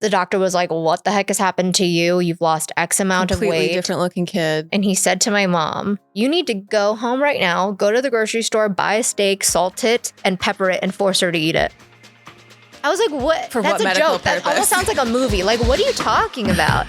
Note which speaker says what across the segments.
Speaker 1: The doctor was like, what the heck has happened to you? You've lost X amount of weight.
Speaker 2: Completely different looking kid.
Speaker 1: And he said to my mom, you need to go home right now, go to the grocery store, buy a steak, salt it, and pepper it, and force her to eat it. I was like, what?
Speaker 2: For
Speaker 1: That's
Speaker 2: what
Speaker 1: a
Speaker 2: medical
Speaker 1: joke. That
Speaker 2: purpose?
Speaker 1: almost sounds like a movie. Like, what are you talking about?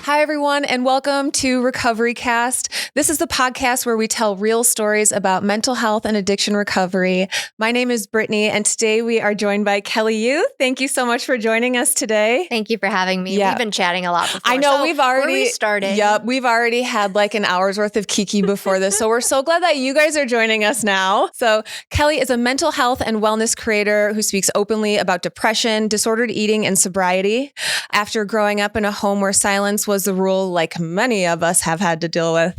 Speaker 2: Hi, everyone, and welcome to Recovery Cast. This is the podcast where we tell real stories about mental health and addiction recovery. My name is Brittany, and today we are joined by Kelly Yu. Thank you so much for joining us today.
Speaker 1: Thank you for having me.
Speaker 2: Yeah.
Speaker 1: We've been chatting a lot before.
Speaker 2: I know
Speaker 1: so
Speaker 2: we've already
Speaker 1: where we started.
Speaker 2: Yep, we've already had like an hour's worth of kiki before this. So we're so glad that you guys are joining us now. So Kelly is a mental health and wellness creator who speaks openly about depression, disordered eating, and sobriety. After growing up in a home where silence was the rule, like many of us have had to deal with,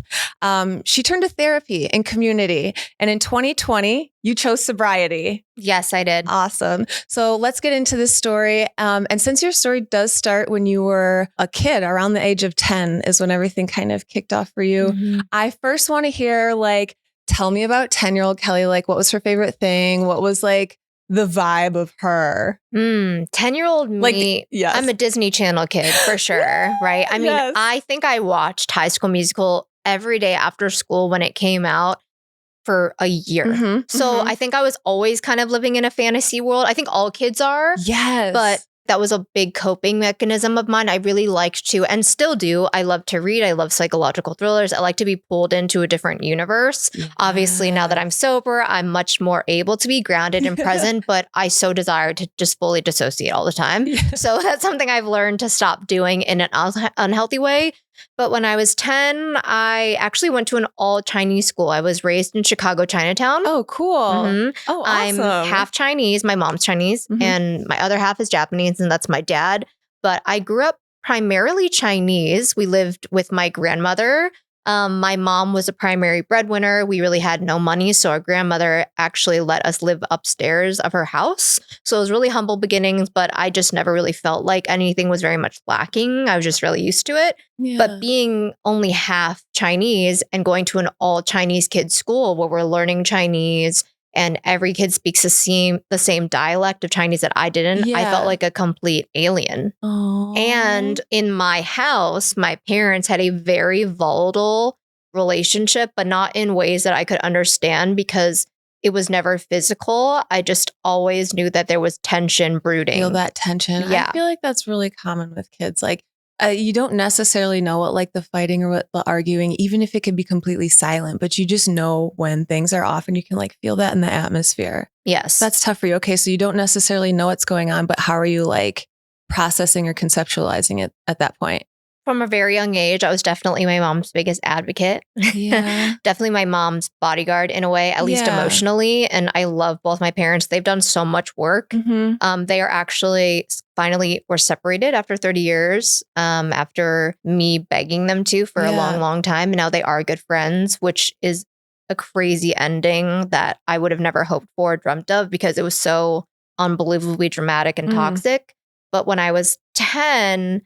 Speaker 2: she turned to therapy and community. And in 2020, you chose sobriety.
Speaker 1: Yes, I did.
Speaker 2: Awesome. So let's get into this story. And since your story does start when you were a kid, around the age of 10 is when everything kind of kicked off for you.
Speaker 1: Mm-hmm.
Speaker 2: I first want to hear, tell me about 10-year-old Kelly. What was her favorite thing? What was the vibe of her?
Speaker 1: 10-year-old me,
Speaker 2: yes.
Speaker 1: I'm a Disney Channel kid for sure, right? I mean,
Speaker 2: Yes.
Speaker 1: I think I watched High School Musical every day after school when it came out for a year.
Speaker 2: Mm-hmm,
Speaker 1: so I think I was always kind of living in a fantasy world. I think all kids are.
Speaker 2: Yes.
Speaker 1: But that was a big coping mechanism of mine. I really liked to, and still do. I love to read. I love psychological thrillers. I like to be pulled into a different universe.
Speaker 2: Yeah.
Speaker 1: Obviously, now that I'm sober, I'm much more able to be grounded and present, but I so desire to just fully dissociate all the time.
Speaker 2: Yeah.
Speaker 1: So that's something I've learned to stop doing in an unhealthy way. But when I was 10, I actually went to an all Chinese school. I was raised in Chicago, Chinatown.
Speaker 2: Oh, cool.
Speaker 1: Mhm.
Speaker 2: Oh, awesome.
Speaker 1: I'm half Chinese. My mom's Chinese, and my other half is Japanese, and that's my dad. But I grew up primarily Chinese. We lived with my grandmother. My mom was a primary breadwinner. We really had no money, so our grandmother actually let us live upstairs of her house. So it was really humble beginnings, but I just never really felt like anything was very much lacking. I was just really used to it.
Speaker 2: Yeah.
Speaker 1: But being only half Chinese and going to an all Chinese kids school where we're learning Chinese and every kid speaks the same dialect of Chinese that I didn't, I
Speaker 2: Yeah.
Speaker 1: felt like a complete alien.
Speaker 2: Oh.
Speaker 1: And in my house, my parents had a very volatile relationship, but not in ways that I could understand because it was never physical. I just always knew that there was tension brooding.
Speaker 2: Feel that tension.
Speaker 1: Yeah.
Speaker 2: I feel like that's really common with kids. You don't necessarily know what the fighting or what the arguing, even if it can be completely silent, but you just know when things are off and you can feel that in the atmosphere.
Speaker 1: Yes.
Speaker 2: That's tough for you. Okay. So you don't necessarily know what's going on, but how are you processing or conceptualizing it at that point?
Speaker 1: From a very young age, I was definitely my mom's biggest advocate.
Speaker 2: Yeah.
Speaker 1: Definitely my mom's bodyguard in a way, at least
Speaker 2: Yeah.
Speaker 1: emotionally. And I love both my parents. They've done so much work.
Speaker 2: Mm-hmm.
Speaker 1: They are actually finally were separated after 30 years, after me begging them to for a long, long time. And now they are good friends, which is a crazy ending that I would have never hoped for or dreamt of because it was so unbelievably dramatic and toxic. But when I was 10,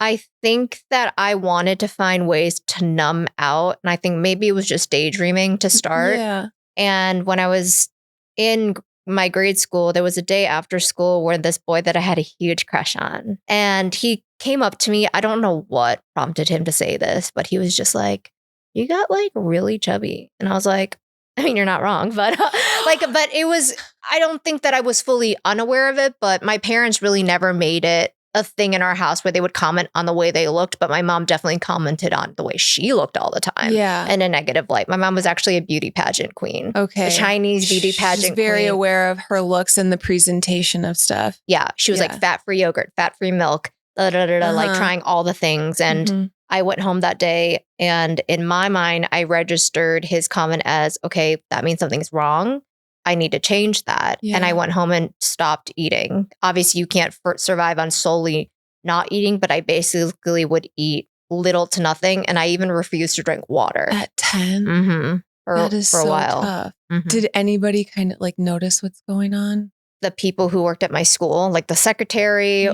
Speaker 1: I think that I wanted to find ways to numb out. And I think maybe it was just daydreaming to start.
Speaker 2: Yeah.
Speaker 1: And when I was in my grade school, there was a day after school where this boy that I had a huge crush on, and he came up to me. I don't know what prompted him to say this, but he was just like, you got really chubby. And I was like, I mean, you're not wrong, but but it was, I don't think that I was fully unaware of it, but my parents really never made it a thing in our house where they would comment on the way they looked, but my mom definitely commented on the way she looked all the time.
Speaker 2: Yeah.
Speaker 1: In a negative light. My mom was actually a beauty pageant queen.
Speaker 2: Okay.
Speaker 1: A Chinese beauty pageant
Speaker 2: She's very
Speaker 1: queen.
Speaker 2: aware of her looks and the presentation of stuff.
Speaker 1: Yeah. She was fat-free yogurt, fat-free milk, trying all the things. And I went home that day, and in my mind, I registered his comment as, okay, that means something's wrong. I need to change that.
Speaker 2: Yeah.
Speaker 1: And I went home and stopped eating. Obviously, you can't survive on solely not eating, but I basically would eat little to nothing. And I even refused to drink water.
Speaker 2: At 10?
Speaker 1: Mm-hmm.
Speaker 2: That is
Speaker 1: for a
Speaker 2: so
Speaker 1: while.
Speaker 2: tough.
Speaker 1: Mm-hmm.
Speaker 2: Did anybody kind of notice what's going on?
Speaker 1: The people who worked at my school, like the secretary,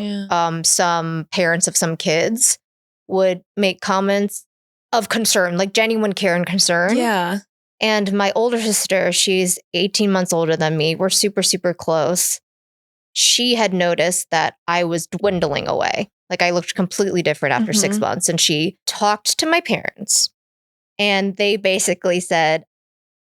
Speaker 1: some parents of some kids would make comments of concern, genuine care and concern.
Speaker 2: Yeah.
Speaker 1: And my older sister, she's 18 months older than me. We're super, super close. She had noticed that I was dwindling away. Like I looked completely different after 6 months. And she talked to my parents. And they basically said,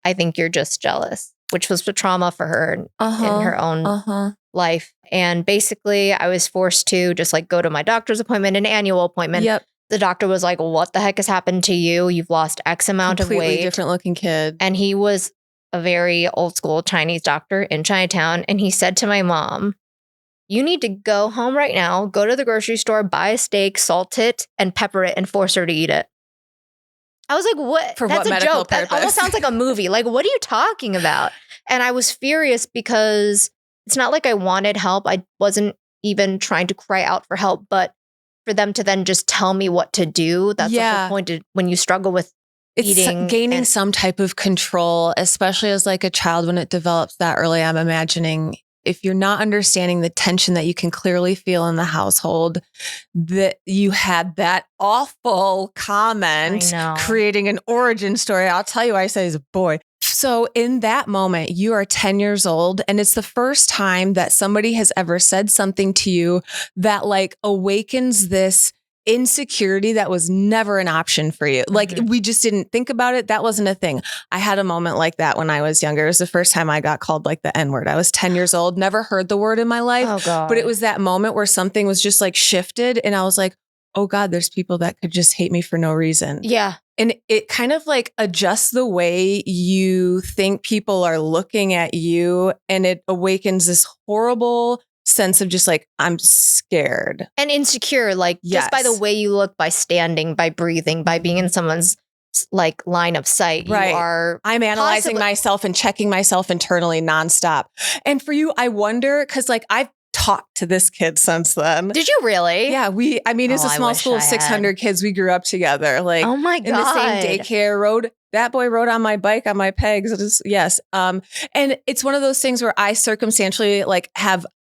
Speaker 1: I think you're just jealous, which was the trauma for her in her own life. And basically, I was forced to just like go to my doctor's appointment, an annual appointment.
Speaker 2: Yep.
Speaker 1: The doctor was like, what the heck has happened to you? You've lost X amount of weight.
Speaker 2: Completely different looking kid.
Speaker 1: And he was a very old school Chinese doctor in Chinatown. And he said to my mom, you need to go home right now, go to the grocery store, buy a steak, salt it, and pepper it, and force her to eat it. I was like, what?
Speaker 2: For
Speaker 1: That's
Speaker 2: what
Speaker 1: a
Speaker 2: medical
Speaker 1: joke.
Speaker 2: purpose?
Speaker 1: That almost sounds like a movie. Like, what are you talking about? And I was furious because it's not like I wanted help. I wasn't even trying to cry out for help, but for them to then just tell me what to do, that's the whole point when you struggle with eating.
Speaker 2: Gaining some type of control, especially as like a child when it develops that early. I'm imagining if you're not understanding the tension that you can clearly feel in the household, that you had that awful comment creating an origin story. I'll tell you why I say as a boy. So in that moment, you are 10 years old and it's the first time that somebody has ever said something to you that like awakens this insecurity that was never an option for you. Like we just didn't think about it. That wasn't a thing. I had a moment like that when I was younger. It was the first time I got called like the N-word. I was 10 years old, never heard the word in my life.
Speaker 1: Oh, God.
Speaker 2: But it was that moment where something was just like shifted and I was like, oh God, there's people that could just hate me for no reason.
Speaker 1: Yeah.
Speaker 2: And it kind of like adjusts the way you think people are looking at you. And it awakens this horrible sense of just like, I'm scared.
Speaker 1: And insecure, like just by the way you look, by standing, by breathing, by being in someone's like line of sight.
Speaker 2: Right.
Speaker 1: You are
Speaker 2: I'm analyzing myself and checking myself internally nonstop. And for you, I wonder, because like I've talked to this kid since then.
Speaker 1: Did you really?
Speaker 2: Yeah, it's a small school of 600 kids. We grew up together. Like,
Speaker 1: oh my God.
Speaker 2: In the same daycare. That boy rode on my bike on my pegs. Yes. And it's one of those things where I circumstantially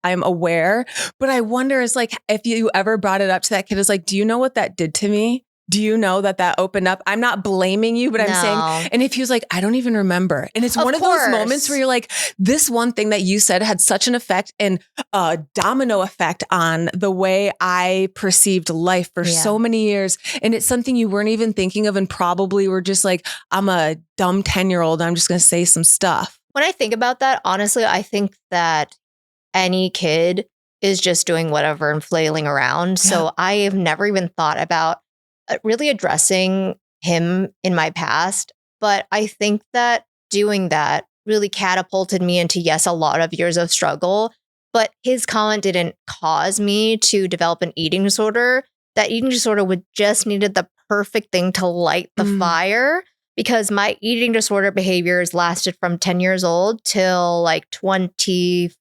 Speaker 2: I'm aware, but I wonder is like, if you ever brought it up to that kid, is like, do you know what that did to me? Do you know that opened up? I'm not blaming you, but I'm saying, and if he was like, I don't even remember. And it's one of those moments where you're like, this one thing that you said had such an effect and a domino effect on the way I perceived life for so many years. And it's something you weren't even thinking of and probably were just like, I'm a dumb 10-year-old. I'm just going to say some stuff.
Speaker 1: When I think about that, honestly, I think that any kid is just doing whatever and flailing around. Yeah. So I have never even thought about really addressing him in my past. But I think that doing that really catapulted me into, yes, a lot of years of struggle. But his comment didn't cause me to develop an eating disorder. That eating disorder would just needed the perfect thing to light the fire, because my eating disorder behaviors lasted from 10 years old till like 26.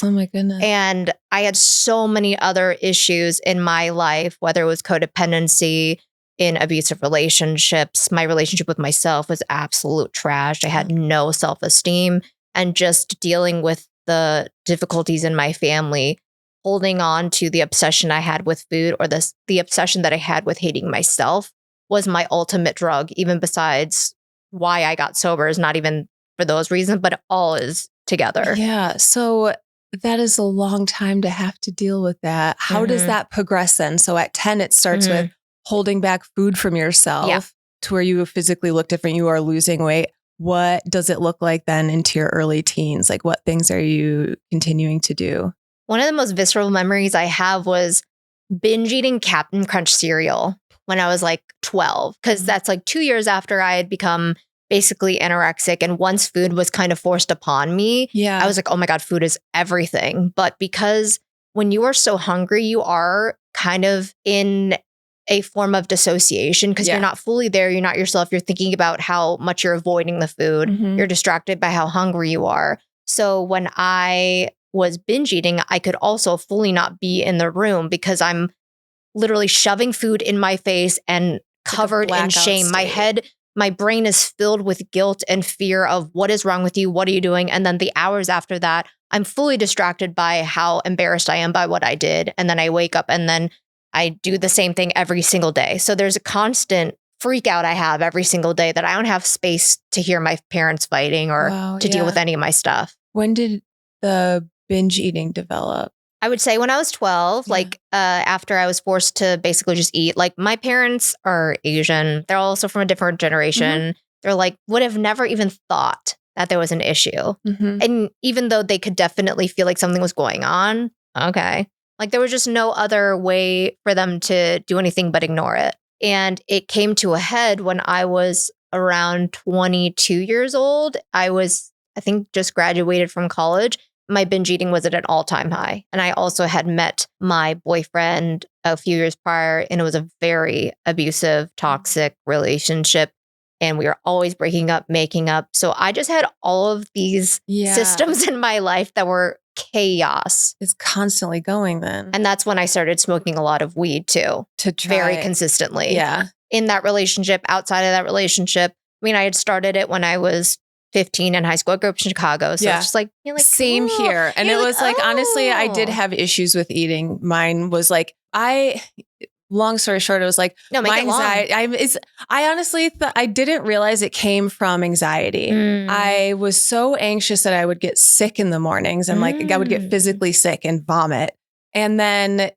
Speaker 2: Oh my goodness.
Speaker 1: And I had so many other issues in my life, whether it was codependency, in abusive relationships. My relationship with myself was absolute trash. I had no self-esteem, and just dealing with the difficulties in my family, holding on to the obsession I had with food, or the obsession that I had with hating myself, was my ultimate drug. Even besides why I got sober, is not even for those reasons, but it all is together.
Speaker 2: Yeah. So that is a long time to have to deal with that. How does that progress then? So at 10, it starts with holding back food from yourself to where you physically look different. You are losing weight. What does it look like then into your early teens? Like, what things are you continuing to do?
Speaker 1: One of the most visceral memories I have was binge eating Captain Crunch cereal when I was like 12, because that's like 2 years after I had become basically anorexic. And once food was kind of forced upon me, I was like, oh my God, food is everything. But because when you are so hungry, you are kind of in a form of dissociation, because you're not fully there. You're not yourself. You're thinking about how much you're avoiding the food. You're distracted by how hungry you are. So when I was binge eating, I could also fully not be in the room, because I'm literally shoving food in my face and covered in shame. My brain is filled with guilt and fear of what is wrong with you? What are you doing? And then the hours after that, I'm fully distracted by how embarrassed I am by what I did. And then I wake up and then I do the same thing every single day. So there's a constant freak out I have every single day that I don't have space to hear my parents fighting or to deal with any of my stuff.
Speaker 2: When did the binge eating develop?
Speaker 1: I would say when I was 12, after I was forced to basically just eat. Like, my parents are Asian. They're also from a different generation. They're like, would have never even thought that there was an issue. And even though they could definitely feel like something was going on, okay. Like, there was just no other way for them to do anything but ignore it. And it came to a head when I was around 22 years old. I think, just graduated from college. My binge eating was at an all-time high. And I also had met my boyfriend a few years prior, and it was a very abusive, toxic relationship. And we were always breaking up, making up. So I just had all of these systems in my life that were chaos.
Speaker 2: It's constantly going then.
Speaker 1: And that's when I started smoking a lot of weed too. Very consistently.
Speaker 2: Yeah.
Speaker 1: In that relationship, outside of that relationship. I mean, I had started it when I was 15 in high school. I grew up in Chicago. So it's just like, you're like,
Speaker 2: same here. And it was like, honestly, I did have issues with eating. Mine was like, long story short, it was like,
Speaker 1: no,
Speaker 2: my anxiety. I honestly I didn't realize it came from anxiety. I was so anxious that I would get sick in the mornings and like I would get physically sick and vomit. And then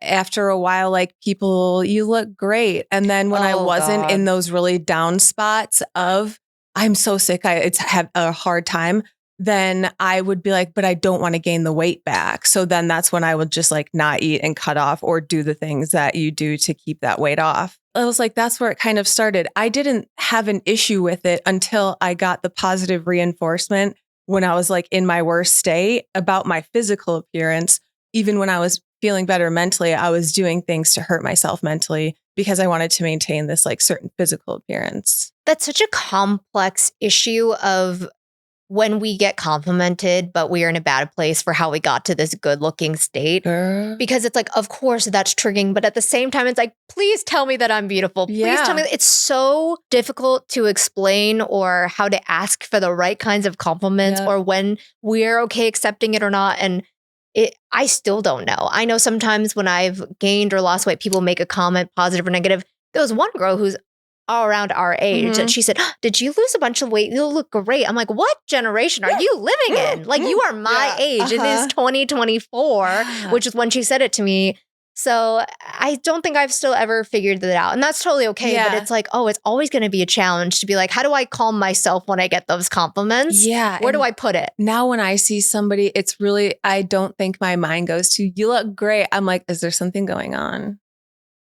Speaker 2: after a while, like, people, you look great. And then when I wasn't in those really down spots of, I'm so sick, it's have a hard time, then I would be like, but I don't want to gain the weight back. So then that's when I would just like not eat and cut off or do the things that you do to keep that weight off. I was like, that's where it kind of started. I didn't have an issue with it until I got the positive reinforcement when I was like in my worst state about my physical appearance. Even when I was feeling better mentally, I was doing things to hurt myself mentally because I wanted to maintain this like certain physical appearance.
Speaker 1: That's such a complex issue of when we get complimented, but we are in a bad place for how we got to this good looking state. Because it's like, of course that's triggering. But at the same time, it's like, please tell me that I'm beautiful. Please tell me. It's so difficult to explain or how to ask for the right kinds of compliments or when we're okay accepting it or not. And I still don't know. I know sometimes when I've gained or lost weight, people make a comment, positive or negative. There was one girl who's all around our age and she said, did you lose a bunch of weight? You look great. I'm like, what generation are you living in? Like, you are my age. It is 2024, which is when she said it to me. So I don't think I've still ever figured that out. And that's totally okay. But it's like, it's always going to be a challenge to be like, how do I calm myself when I get those compliments?
Speaker 2: Yeah.
Speaker 1: Where do I put it?
Speaker 2: Now when I see somebody, it's really, I don't think my mind goes to, you look great. I'm like, is there something going on?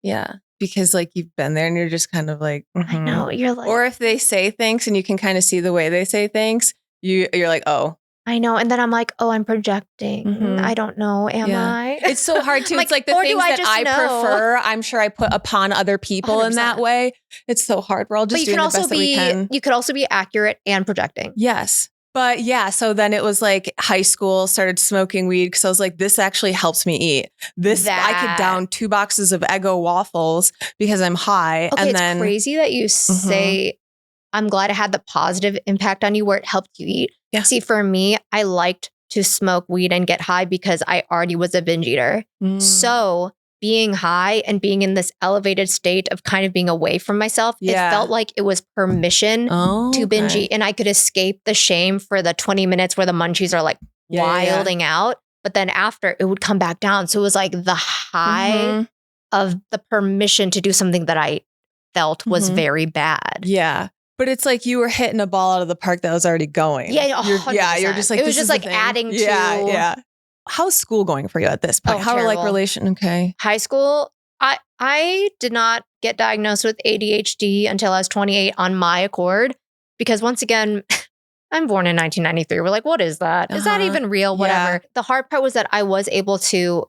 Speaker 2: Yeah. Because like you've been there and you're just kind of like,
Speaker 1: I know. You're like,
Speaker 2: or if they say things and you can kind of see the way they say things, you're like, oh.
Speaker 1: I know. And then I'm like, I'm projecting. I don't know. Am I?
Speaker 2: It's so hard to.
Speaker 1: Like,
Speaker 2: it's like the things that I prefer, I'm sure I put upon other people 100%. In that way. It's so hard. We're all just doing the best that we can.
Speaker 1: You could also be accurate and projecting.
Speaker 2: Yes. But yeah, so then it was like high school, started smoking weed because I was like, this actually helps me eat. I could down 2 boxes of Eggo waffles because I'm high.
Speaker 1: Okay, and it's crazy that you say, I'm glad it had the positive impact on you where it helped you eat. Yeah. See, for me, I liked to smoke weed and get high because I already was a binge eater. So being high and being in this elevated state of kind of being away from myself, it felt like it was permission to binge eat. And I could escape the shame for the 20 minutes where the munchies are like wilding out. But then after, it would come back down. So it was like the high of the permission to do something that I felt was very bad.
Speaker 2: Yeah. But it's like you were hitting a ball out of the park that was already going.
Speaker 1: Yeah, 100%.
Speaker 2: You're just like,
Speaker 1: it was just like adding to.
Speaker 2: Yeah. How's school going for you at this point? How
Speaker 1: terrible.
Speaker 2: are like Okay.
Speaker 1: High school, I did not get diagnosed with ADHD until I was 28 on my accord. Because once again, I'm born in 1993. We're like, what is that? Is that even real? Whatever. The hard part was that I was able to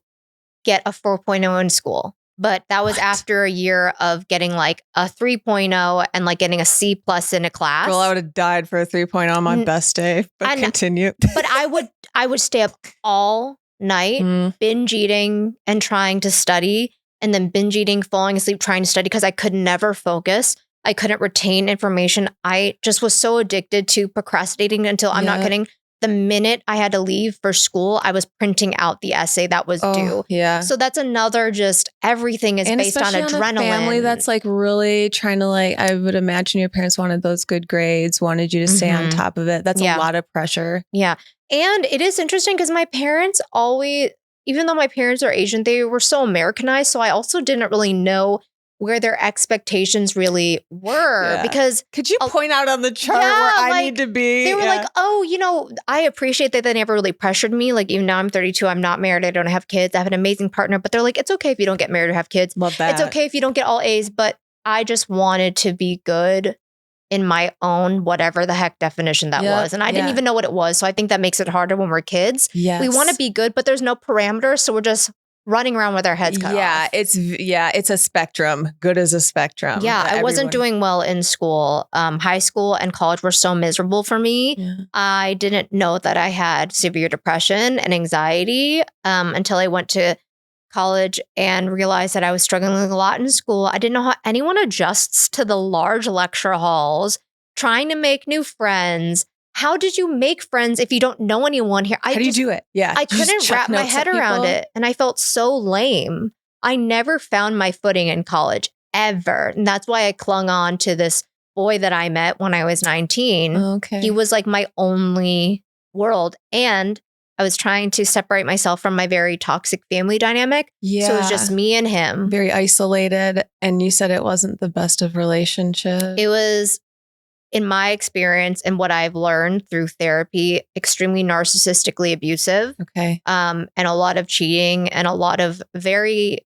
Speaker 1: get a 4.0 in school. But that was after a year of getting like a 3.0 and like getting a C+ in a class.
Speaker 2: Girl, I would have died for a 3.0 on my best day. But continue.
Speaker 1: But I would stay up all night, binge eating and trying to study, and then binge eating, falling asleep, trying to study because I could never focus. I couldn't retain information. I just was so addicted to procrastinating until I'm not kidding. the minute I had to leave for school, I was printing out the essay that was due.
Speaker 2: Yeah.
Speaker 1: So that's another just everything is
Speaker 2: and
Speaker 1: based on
Speaker 2: especially
Speaker 1: adrenaline.
Speaker 2: On a family that's like really trying to like, I would imagine your parents wanted those good grades, wanted you to stay on top of it. That's a lot of pressure.
Speaker 1: Yeah. And it is interesting because my parents always, even though my parents are Asian, they were so Americanized. So I also didn't really know where their expectations really were because
Speaker 2: could you point out on the chart where I need to be?
Speaker 1: They were like, oh, I appreciate that they never really pressured me. Like, even now I'm 32, I'm not married, I don't have kids, I have an amazing partner, but they're like, it's okay if you don't get married or have kids.
Speaker 2: Love that.
Speaker 1: It's okay if you don't get all A's, but I just wanted to be good in my own whatever the heck definition that was. And I didn't even know what it was. So I think that makes it harder when we're kids.
Speaker 2: Yes.
Speaker 1: We want to be good, but there's no parameters. So we're just running around with our heads cut off.
Speaker 2: It's a spectrum. Good as a spectrum.
Speaker 1: Yeah, I wasn't doing well in school. High school and college were so miserable for me. Yeah. I didn't know that I had severe depression and anxiety until I went to college and realized that I was struggling a lot in school. I didn't know how anyone adjusts to the large lecture halls, trying to make new friends. How did you make friends if you don't know anyone here?
Speaker 2: How do you do it? Yeah.
Speaker 1: I couldn't wrap my head around it. And I felt so lame. I never found my footing in college, ever. And that's why I clung on to this boy that I met when I was 19.
Speaker 2: Okay.
Speaker 1: He was like my only world. And I was trying to separate myself from my very toxic family dynamic. Yeah. So it was just me and him.
Speaker 2: Very isolated. And you said it wasn't the best of relationships.
Speaker 1: It was, in my experience and what I've learned through therapy, extremely narcissistically abusive.
Speaker 2: Okay.
Speaker 1: And a lot of cheating and a lot of very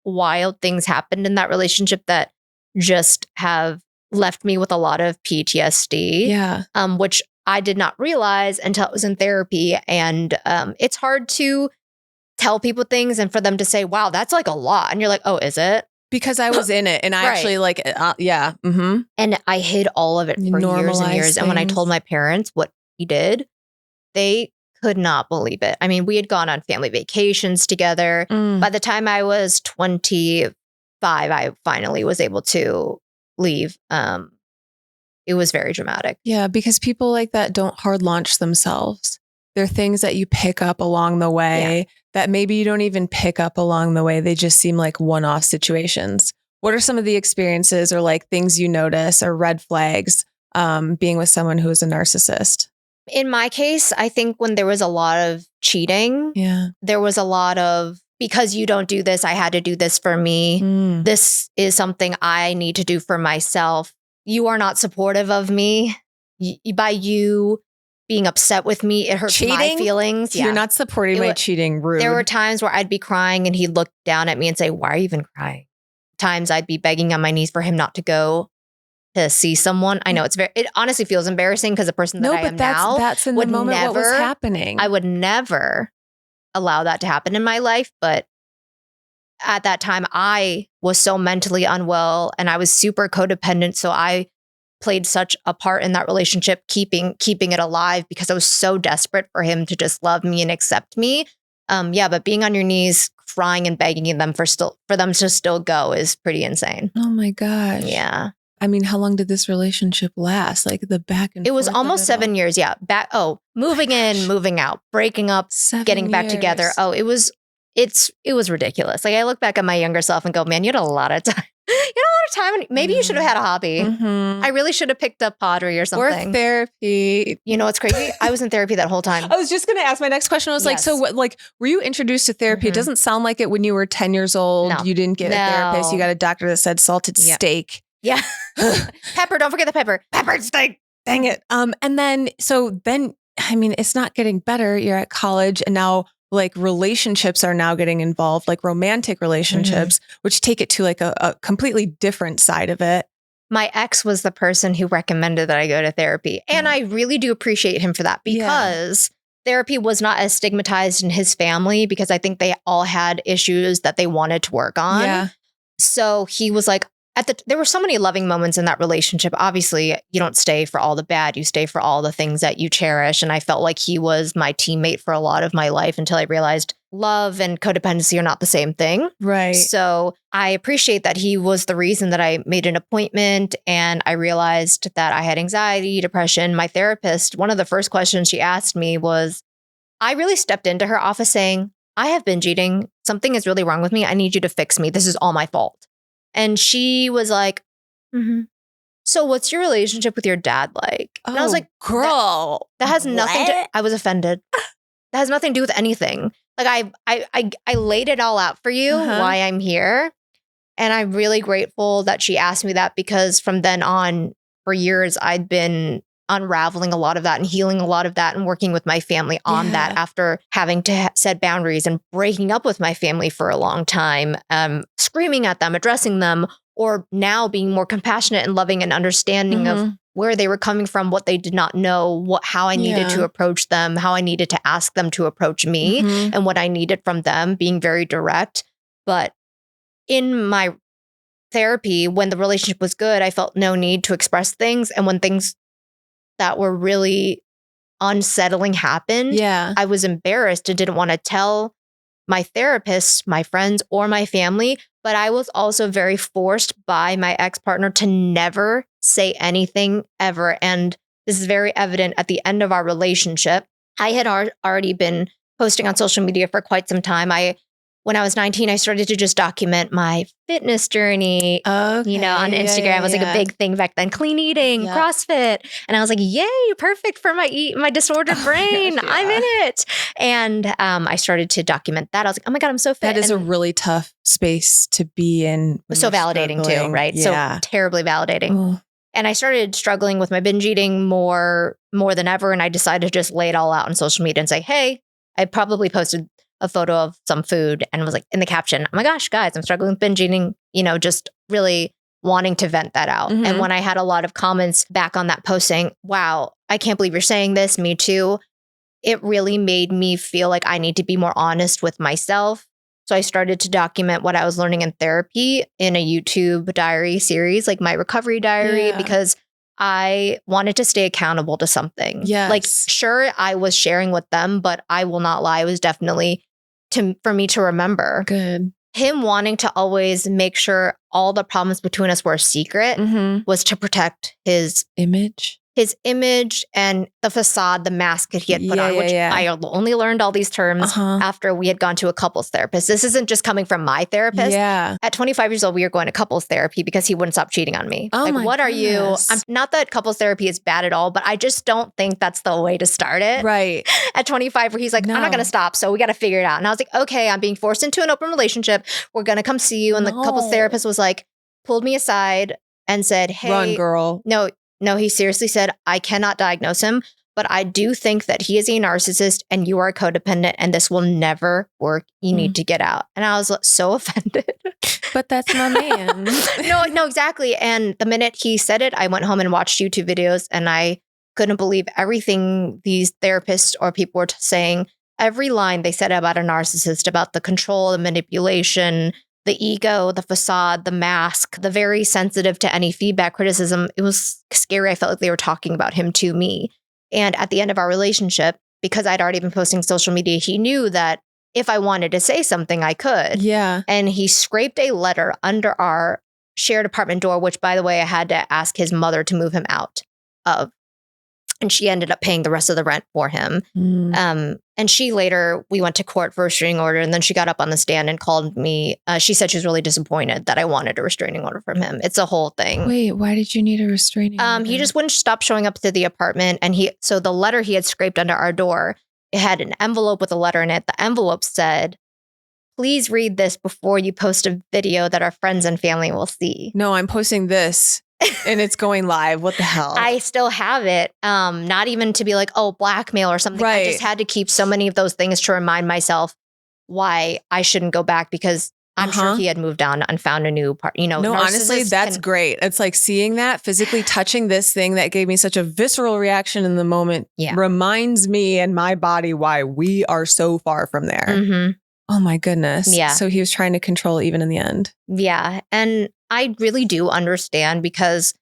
Speaker 1: wild things happened in that relationship that just have left me with a lot of PTSD.
Speaker 2: Yeah.
Speaker 1: Which I did not realize until I was in therapy. And it's hard to tell people things and for them to say, wow, that's like a lot. And you're like, oh, is it?
Speaker 2: Because I was in it and I actually like, yeah. Mm-hmm.
Speaker 1: And I hid all of it for years and years. Things. And when I told my parents what he did, they could not believe it. I mean, we had gone on family vacations together. By the time I was 25, I finally was able to leave. It was very dramatic.
Speaker 2: Yeah, because people like that don't hard launch themselves. They're things that you pick up along the way that maybe you don't even pick up along the way. They just seem like one-off situations. What are some of the experiences or like things you notice or red flags being with someone who is a narcissist?
Speaker 1: In my case, I think when there was a lot of cheating, there was a lot of, because you don't do this, I had to do this for me. This is something I need to do for myself. You are not supportive of me. By you being upset with me, it hurts my feelings.
Speaker 2: You're not supporting my cheating. Rude.
Speaker 1: There were times where I'd be crying and he'd look down at me and say, why are you even crying? Times I'd be begging on my knees for him not to go to see someone. I know it honestly feels embarrassing because the person that I am now
Speaker 2: that's in the moment what was happening.
Speaker 1: I would never allow that to happen in my life. But at that time, I was so mentally unwell and I was super codependent. So I played such a part in that relationship, keeping it alive because I was so desperate for him to just love me and accept me. But being on your knees, crying and begging them for them to still go is pretty insane.
Speaker 2: Oh my gosh.
Speaker 1: Yeah.
Speaker 2: I mean, how long did this relationship last? Like the back and forth?
Speaker 1: It was almost 7 years. Yeah. Moving in, moving out, breaking up, getting back together. Oh, it was ridiculous. Like I look back at my younger self and go, man, you had a lot of time. You had a lot of time. And maybe you should have had a hobby. I really should have picked up pottery or something.
Speaker 2: Or therapy.
Speaker 1: You know, it's crazy. I was in therapy that whole time.
Speaker 2: I was just going to ask my next question. I was like, so what, like, were you introduced to therapy? It doesn't sound like it when you were 10 years old. No. You didn't get a therapist. You got a doctor that said salted steak.
Speaker 1: Yeah. Pepper. Don't forget the pepper. Peppered steak.
Speaker 2: Dang it. And then, I mean, it's not getting better. You're at college and now like relationships are now getting involved, like romantic relationships, which take it to like a completely different side of it.
Speaker 1: My ex was the person who recommended that I go to therapy. And I really do appreciate him for that because therapy was not as stigmatized in his family because I think they all had issues that they wanted to work on. Yeah. So he was like, there were so many loving moments in that relationship. Obviously, you don't stay for all the bad. You stay for all the things that you cherish. And I felt like he was my teammate for a lot of my life until I realized love and codependency are not the same thing.
Speaker 2: Right.
Speaker 1: So I appreciate that he was the reason that I made an appointment and I realized that I had anxiety, depression. My therapist, one of the first questions she asked me was, I really stepped into her office saying, I have binge eating. Something is really wrong with me. I need you to fix me. This is all my fault. And she was like, so what's your relationship with your dad like? And I was like,
Speaker 2: girl,
Speaker 1: that has nothing to, I was offended. That has nothing to do with anything. Like I laid it all out for you why I'm here. And I'm really grateful that she asked me that, because from then on for years, I'd been unraveling a lot of that and healing a lot of that and working with my family on that after having to set boundaries and breaking up with my family for a long time, screaming at them, addressing them, or now being more compassionate and loving and understanding of where they were coming from, what they did not know, how I needed to approach them, how I needed to ask them to approach me, and what I needed from them, being very direct. But in my therapy, when the relationship was good, I felt no need to express things. And when things that were really unsettling happened, I was embarrassed and didn't want to tell my therapist, my friends, or my family. But I was also very forced by my ex-partner to never say anything ever. And this is very evident at the end of our relationship. I had already been posting on social media for quite some time. When I was 19, I started to just document my fitness journey, on Instagram. It was like a big thing back then, clean eating, CrossFit. And I was like, yay, perfect for my disordered brain. I'm in it. And I started to document that. I was like, oh my God, I'm so fit.
Speaker 2: That is a really tough space to be in.
Speaker 1: So validating too, right?
Speaker 2: Yeah.
Speaker 1: So terribly validating. And I started struggling with my binge eating more than ever. And I decided to just lay it all out on social media and say, hey, I probably posted a photo of some food and was like in the caption, oh my gosh, guys, I'm struggling with binge eating, just really wanting to vent that out. And when I had a lot of comments back on that post saying, wow, I can't believe you're saying this, me too, it really made me feel like I need to be more honest with myself. So I started to document what I was learning in therapy in a YouTube diary series, like my recovery diary, because I wanted to stay accountable to something.
Speaker 2: Yes.
Speaker 1: Like, sure, I was sharing with them, but I will not lie, it was definitely for me to remember.
Speaker 2: Good.
Speaker 1: Him wanting to always make sure all the problems between us were a secret was to protect his image and the facade, the mask that he had put on, which I only learned all these terms after we had gone to a couples therapist. This isn't just coming from my therapist.
Speaker 2: Yeah.
Speaker 1: At 25 years old, we were going to couples therapy because he wouldn't stop cheating on me.
Speaker 2: Oh
Speaker 1: like,
Speaker 2: my
Speaker 1: what are you?
Speaker 2: goodness.
Speaker 1: Not that couples therapy is bad at all, but I just don't think that's the way to start it.
Speaker 2: Right.
Speaker 1: At 25, where he's like, I'm not going to stop, so we got to figure it out. And I was like, okay, I'm being forced into an open relationship. We're going to come see you. And the couples therapist was like, pulled me aside and said, hey,
Speaker 2: run, girl.
Speaker 1: No, he seriously said, I cannot diagnose him, but I do think that he is a narcissist and you are codependent and this will never work. You need to get out. And I was so offended.
Speaker 2: But that's my man.
Speaker 1: No, exactly. And the minute he said it, I went home and watched YouTube videos and I couldn't believe everything these therapists or people were saying. Every line they said about a narcissist, about the control, the manipulation, the ego, the facade, the mask, the very sensitive to any feedback, criticism. It was scary. I felt like they were talking about him to me. And at the end of our relationship, because I'd already been posting social media, he knew that if I wanted to say something, I could.
Speaker 2: Yeah.
Speaker 1: And he scraped a letter under our shared apartment door, which, by the way, I had to ask his mother to move him out of. And she ended up paying the rest of the rent for him. And she later, we went to court for a restraining order. And then she got up on the stand and called me. She said she was really disappointed that I wanted a restraining order from him. It's a whole thing.
Speaker 2: Wait, why did you need a restraining order?
Speaker 1: He just wouldn't stop showing up to the apartment. And so the letter he had scraped under our door, it had an envelope with a letter in it. The envelope said, please read this before you post a video that our friends and family will see.
Speaker 2: No, I'm posting this. And it's going live. What the hell?
Speaker 1: I still have it. Not even to be like, oh, blackmail or something.
Speaker 2: Right.
Speaker 1: I just had to keep so many of those things to remind myself why I shouldn't go back, because I'm sure he had moved on and found a new part. No,
Speaker 2: honestly, that's great. It's like seeing that, physically touching this thing that gave me such a visceral reaction in the moment reminds me and my body why we are so far from there. Oh my goodness.
Speaker 1: Yeah.
Speaker 2: So he was trying to control even in the end.
Speaker 1: Yeah. And I really do understand, because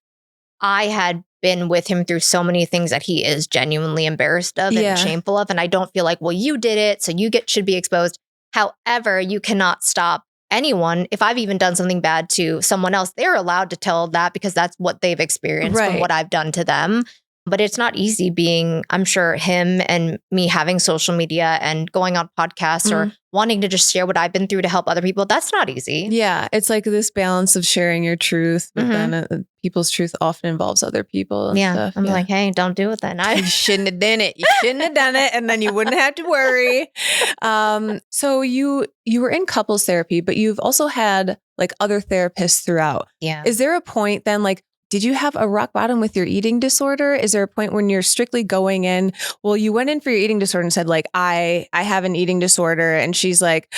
Speaker 1: I had been with him through so many things that he is genuinely embarrassed of and shameful of. And I don't feel like, well, you did it, so you should be exposed. However, you cannot stop anyone. If I've even done something bad to someone else, they're allowed to tell that because that's what they've experienced from what I've done to them. But it's not easy being, I'm sure, him and me having social media and going on podcasts or wanting to just share what I've been through to help other people. That's not easy.
Speaker 2: Yeah. It's like this balance of sharing your truth, but then people's truth often involves other people and stuff.
Speaker 1: I'm like, hey, don't do it then.
Speaker 2: You shouldn't have done it. You shouldn't have done it. And then you wouldn't have to worry. So you were in couples therapy, but you've also had like other therapists throughout.
Speaker 1: Yeah.
Speaker 2: Is there a point then, like, did you have a rock bottom with your eating disorder? Is there a point when you're strictly going in? Well, you went in for your eating disorder and said like, I have an eating disorder. And she's like,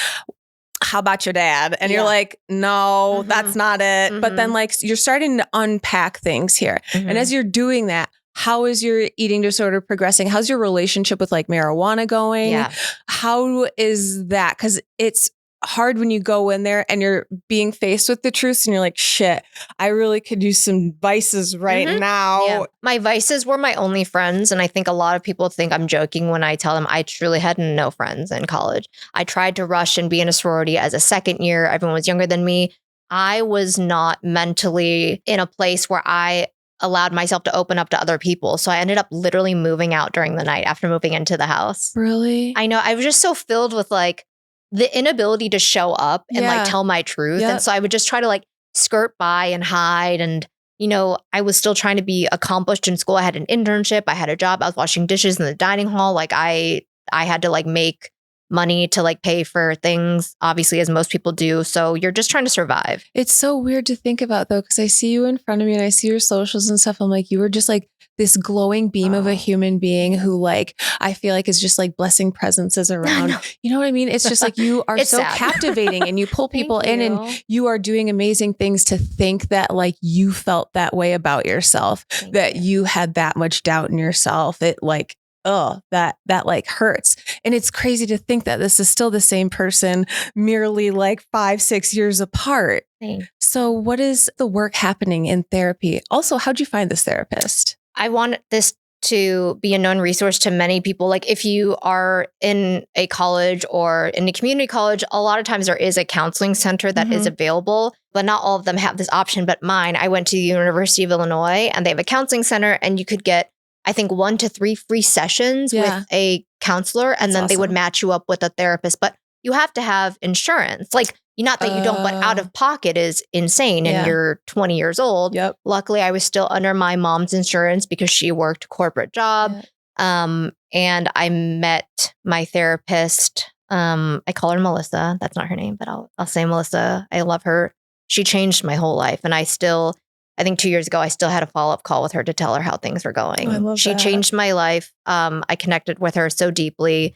Speaker 2: how about your dad? And you're like, no, that's not it. But then like, you're starting to unpack things here. And as you're doing that, how is your eating disorder progressing? How's your relationship with like marijuana going?
Speaker 1: Yeah.
Speaker 2: How is that? Because it's hard when you go in there and you're being faced with the truth and you're like, shit, I really could use some vices right now.
Speaker 1: Yeah. My vices were my only friends. And I think a lot of people think I'm joking when I tell them I truly had no friends in college. I tried to rush and be in a sorority as a second year. Everyone was younger than me. I was not mentally in a place where I allowed myself to open up to other people. So I ended up literally moving out during the night after moving into the house.
Speaker 2: Really?
Speaker 1: I know. I was just so filled with like the inability to show up and like tell my truth. And so I would just try to like skirt by and hide. And, you know, I was still trying to be accomplished in school. I had an internship. I had a job. I was washing dishes in the dining hall. Like I had to like make money to like pay for things, obviously, as most people do. So you're just trying to survive.
Speaker 2: It's so weird to think about though, because I see you in front of me and I see your socials and stuff. I'm like, you were just like this glowing beam of a human being who like, I feel like is just like blessing presences around. You know what I mean? It's just like you are so captivating and you pull people in and you are doing amazing things. To think that like you felt that way about yourself, that you had that much doubt in yourself. It like, oh, that like hurts. And it's crazy to think that this is still the same person, merely like 5-6 years apart.
Speaker 1: Thanks.
Speaker 2: So what is the work happening in therapy? Also, how'd you find this therapist?
Speaker 1: I want this to be a known resource to many people. Like if you are in a college or in a community college, a lot of times there is a counseling center that is available, but not all of them have this option. But mine, I went to the University of Illinois and they have a counseling center and you could get, I think, 1 to 3 free sessions with a counselor, and then they would match you up with a therapist. But you have to have insurance. Like, not that you don't, but out of pocket is insane. And you're 20 years old. Luckily, I was still under my mom's insurance because she worked a corporate job. And I met my therapist. I call her Melissa. That's not her name, but I'll say Melissa. I love her. She changed my whole life. And I think 2 years ago, I still had a follow-up call with her to tell her how things were going.
Speaker 2: I love
Speaker 1: she
Speaker 2: that.
Speaker 1: changed my life. I connected with her so deeply.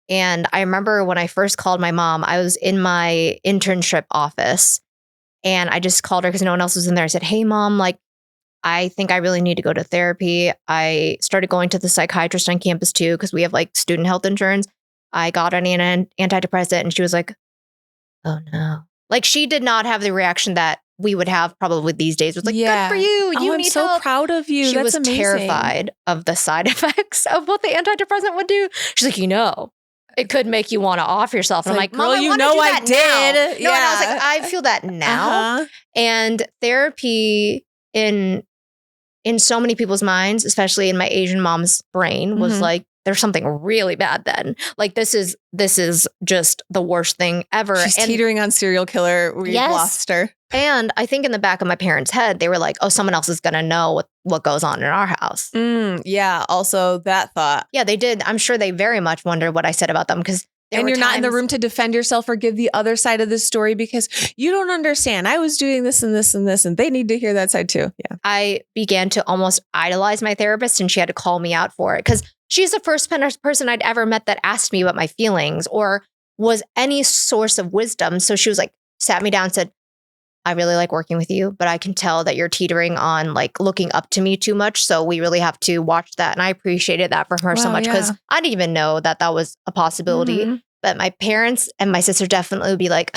Speaker 1: And I remember when I first called my mom, I was in my internship office and I just called her because no one else was in there. I said, hey, Mom, like, I think I really need to go to therapy. I started going to the psychiatrist on campus too because we have like student health insurance. I got on an antidepressant and she was like, oh no. Like she did not have the reaction that we would have probably these days. It was like, good for you. You need
Speaker 2: so
Speaker 1: help.
Speaker 2: proud of you.
Speaker 1: She
Speaker 2: That's
Speaker 1: was
Speaker 2: amazing.
Speaker 1: terrified of the side effects of what the antidepressant would do. She's like, it could make you want to off yourself. And I'm like, Mom,
Speaker 2: girl, you know I did.
Speaker 1: No, and I was like, I feel that now. And therapy in so many people's minds, especially in my Asian mom's brain, was like, there's something really bad then. Like this is just the worst thing ever.
Speaker 2: She's teetering on serial killer. We've lost her.
Speaker 1: And I think in the back of my parents' head, they were like, oh, someone else is going to know what goes on in our house.
Speaker 2: Yeah. Also that thought.
Speaker 1: Yeah, they did. I'm sure they very much wondered what I said about them because
Speaker 2: and you're not in the room to defend yourself or give the other side of the story because you don't understand. I was doing this and this and this, and they need to hear that side too. Yeah.
Speaker 1: I began to almost idolize my therapist and she had to call me out for it because she's the first person I'd ever met that asked me about my feelings or was any source of wisdom. So she was like, sat me down and said, I really like working with you, but I can tell that you're teetering on like looking up to me too much. So we really have to watch that. And I appreciated that from her so much because I didn't even know that was a possibility. But my parents and my sister definitely would be like,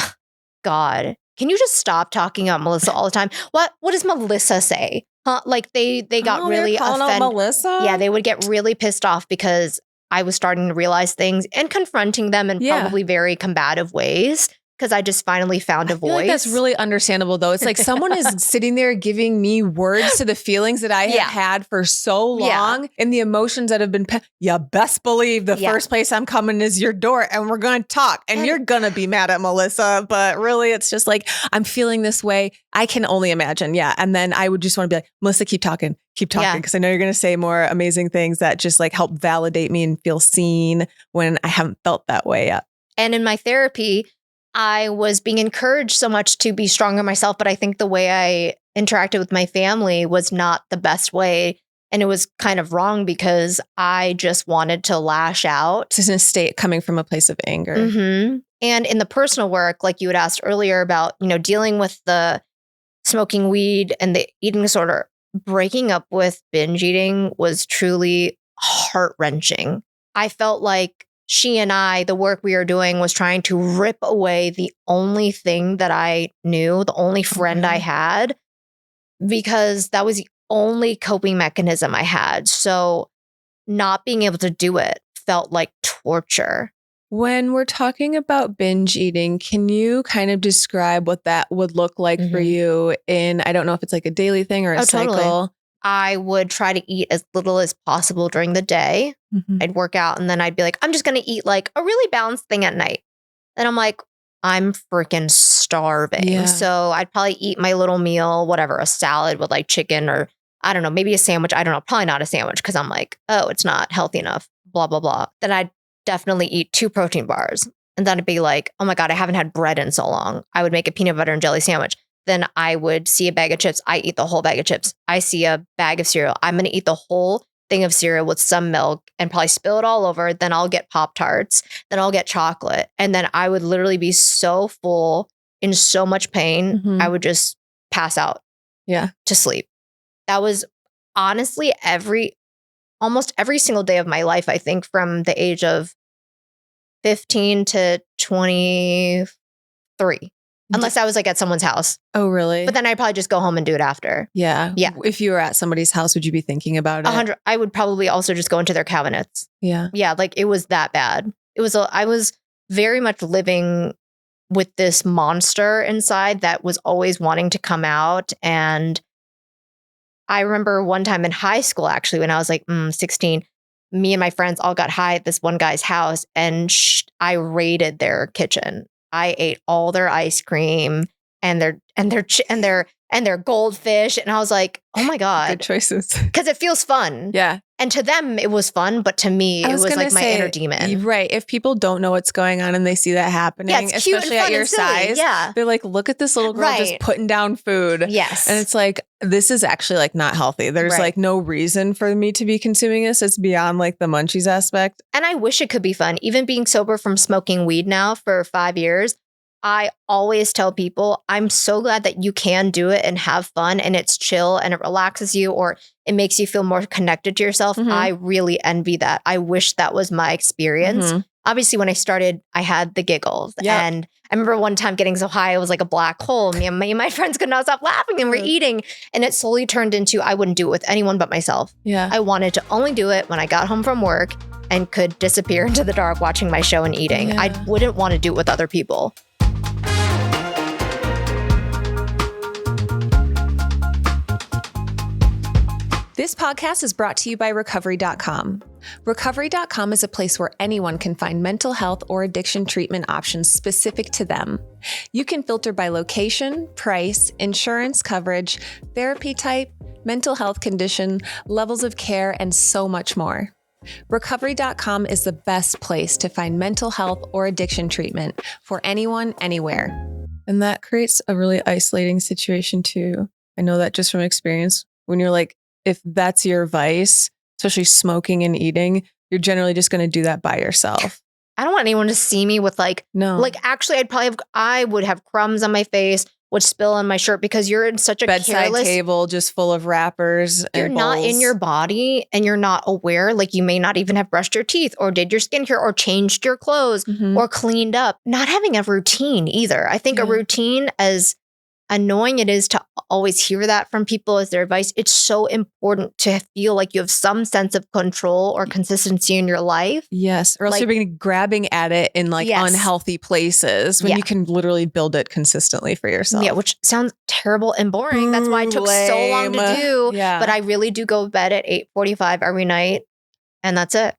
Speaker 1: God, can you just stop talking about Melissa all the time? What does Melissa say? Huh? Like they got really offended.
Speaker 2: Melissa?
Speaker 1: Yeah, they would get really pissed off because I was starting to realize things and confronting them in probably very combative ways. Because I just finally found a voice.
Speaker 2: I feel like that's really understandable, though. It's like someone is sitting there giving me words to the feelings that I have had for so long and the emotions that have been, you best believe the first place I'm coming is your door and we're going to talk and you're going to be mad at Melissa. But really, it's just like, I'm feeling this way. I can only imagine. Yeah. And then I would just want to be like, Melissa, keep talking. Because I know you're going to say more amazing things that just like help validate me and feel seen when I haven't felt that way yet.
Speaker 1: And in my therapy, I was being encouraged so much to be stronger myself, but I think the way I interacted with my family was not the best way. And it was kind of wrong because I just wanted to lash out.
Speaker 2: This is a state coming from a place of anger.
Speaker 1: Mm-hmm. And in the personal work, like you had asked earlier about, dealing with the smoking weed and the eating disorder, breaking up with binge eating was truly heart-wrenching. I felt like she and I, the work we were doing was trying to rip away the only thing that I knew, the only friend I had, because that was the only coping mechanism I had. So not being able to do it felt like torture.
Speaker 2: When we're talking about binge eating, can you kind of describe what that would look like for you in, I don't know if it's like a daily thing or a cycle?
Speaker 1: Totally. I would try to eat as little as possible during the day. I'd work out and then I'd be like, I'm just going to eat like a really balanced thing at night. And I'm like, I'm freaking starving.
Speaker 2: Yeah.
Speaker 1: So I'd probably eat my little meal, whatever, a salad with like chicken or I don't know, maybe a sandwich. I don't know, probably not a sandwich because I'm like, oh, it's not healthy enough, blah, blah, blah. Then I'd definitely eat 2 protein bars. And then I'd be like, oh my God, I haven't had bread in so long. I would make a peanut butter and jelly sandwich. Then I would see a bag of chips. I eat the whole bag of chips. I see a bag of cereal. I'm going to eat the whole thing of cereal with some milk and probably spill it all over. Then I'll get Pop-Tarts. Then I'll get chocolate. And then I would literally be so full, in so much pain, I would just pass out to sleep. That was honestly almost every single day of my life, I think, from the age of 15 to 23. Unless I was like at someone's house.
Speaker 2: Oh, really?
Speaker 1: But then I'd probably just go home and do it after.
Speaker 2: Yeah.
Speaker 1: Yeah.
Speaker 2: If you were at somebody's house, would you be thinking about it?
Speaker 1: 100. I would probably also just go into their cabinets.
Speaker 2: Yeah.
Speaker 1: Yeah. Like it was that bad. I was very much living with this monster inside that was always wanting to come out. And I remember one time in high school, actually, when I was like 16, me and my friends all got high at this one guy's house and I raided their kitchen. I ate all their ice cream and their goldfish. And I was like, oh my God.
Speaker 2: Good choices.
Speaker 1: Because it feels fun.
Speaker 2: Yeah.
Speaker 1: And to them, it was fun. But to me, it was like my inner demon.
Speaker 2: Right. If people don't know what's going on and they see that happening, especially at your size, they're like, look at this little girl just putting down food.
Speaker 1: Yes.
Speaker 2: And it's like, this is actually like not healthy. There's like no reason for me to be consuming this. It's beyond like the munchies aspect.
Speaker 1: And I wish it could be fun. Even being sober from smoking weed now for 5 years, I always tell people, I'm so glad that you can do it and have fun and it's chill and it relaxes you or it makes you feel more connected to yourself. I really envy that. I wish that was my experience. Obviously, when I started, I had the giggles. And I remember one time getting so high, it was like a black hole. Me and my friends could not stop laughing and we're eating. And it slowly turned into, I wouldn't do it with anyone but myself.
Speaker 2: Yeah.
Speaker 1: I wanted to only do it when I got home from work and could disappear into the dark watching my show and eating. I wouldn't want to do it with other people.
Speaker 2: This podcast is brought to you by Recovery.com. Recovery.com is a place where anyone can find mental health or addiction treatment options specific to them. You can filter by location, price, insurance coverage, therapy type, mental health condition, levels of care, and so much more. Recovery.com is the best place to find mental health or addiction treatment for anyone, anywhere. And that creates a really isolating situation too. I know that just from experience, when you're like, if that's your vice, especially smoking and eating, you're generally just going to do that by yourself.
Speaker 1: I don't want anyone to see me with actually I would have crumbs on my face, would spill on my shirt because you're in such a
Speaker 2: bedside table just full of wrappers.
Speaker 1: You're not in your body and you're not aware. Like you may not even have brushed your teeth or did your skincare or changed your clothes or cleaned up. Not having a routine either. I think a routine, as annoying it is to always hear that from people as their advice. It's so important to feel like you have some sense of control or consistency in your life.
Speaker 2: Yes. Or else
Speaker 1: Like-
Speaker 2: you're being grabbing at it in like
Speaker 1: Yes.
Speaker 2: unhealthy places when
Speaker 1: Yeah.
Speaker 2: you can literally build it consistently for yourself.
Speaker 1: Yeah, which sounds terrible and boring. That's why it took so long to
Speaker 2: Lame.
Speaker 1: do.
Speaker 2: Yeah.
Speaker 1: But I really do go to bed at 8:45 every night. And that's it.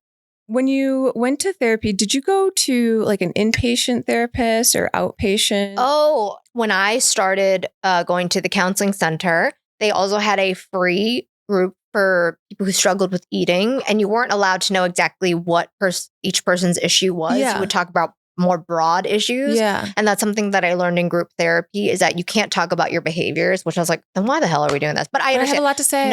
Speaker 2: When you went to therapy, did you go to like an inpatient therapist or outpatient?
Speaker 1: Oh, when I started going to the counseling center, they also had a free group for people who struggled with eating. And you weren't allowed to know exactly what each person's issue was.
Speaker 2: Yeah.
Speaker 1: You would talk about more broad issues.
Speaker 2: Yeah.
Speaker 1: And that's something that I learned in group therapy is that you can't talk about your behaviors, which I was like, then why the hell are we doing this? But I
Speaker 2: But I have
Speaker 1: understand
Speaker 2: a lot to say.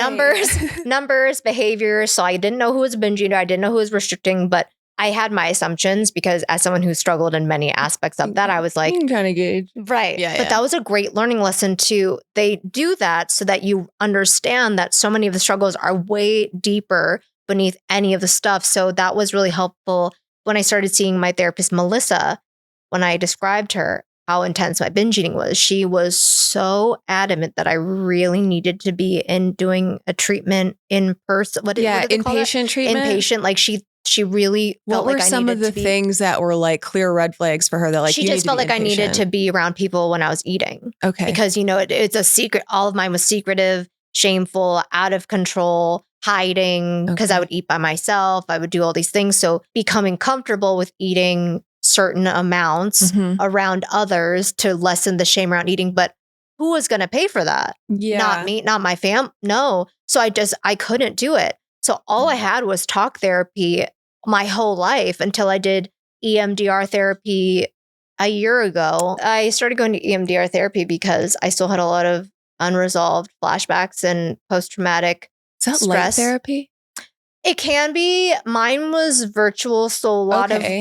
Speaker 1: numbers, behaviors. So I didn't know who was a binge eater. I didn't know who was restricting, but I had my assumptions because as someone who struggled in many aspects of that, I was like,
Speaker 2: You can kind of gauge.
Speaker 1: right.
Speaker 2: Yeah,
Speaker 1: But
Speaker 2: yeah.
Speaker 1: that was a great learning lesson too. They do that so that you understand that so many of the struggles are way deeper beneath any of the stuff. So that was really helpful when I started seeing my therapist, Melissa. When I described her how intense my binge eating was, she was so adamant that I really needed to be in doing a treatment in person. What did they call that?
Speaker 2: Inpatient treatment.
Speaker 1: Inpatient. Like she really
Speaker 2: What
Speaker 1: felt
Speaker 2: were
Speaker 1: like I
Speaker 2: some of
Speaker 1: needed
Speaker 2: the
Speaker 1: to be.
Speaker 2: things that were like clear red flags for her that like
Speaker 1: She
Speaker 2: you
Speaker 1: just
Speaker 2: need
Speaker 1: felt
Speaker 2: to be
Speaker 1: like I needed
Speaker 2: inpatient?
Speaker 1: to be around people when I was eating.
Speaker 2: Okay.
Speaker 1: Because, it's a secret. All of mine was secretive, shameful, out of control, hiding, because I
Speaker 2: Okay.
Speaker 1: would eat by myself. I would do all these things. So becoming comfortable with eating certain amounts
Speaker 2: Mhm.
Speaker 1: around others to lessen the shame around eating. But who was going to pay for that?
Speaker 2: Yeah.
Speaker 1: Not me, not my fam. No. So I couldn't do it. So all I had was talk therapy my whole life until I did EMDR therapy a year ago. I started going to EMDR therapy because I still had a lot of unresolved flashbacks and post-traumatic
Speaker 2: Is that light
Speaker 1: stress.
Speaker 2: therapy?
Speaker 1: It can be. Mine was virtual, so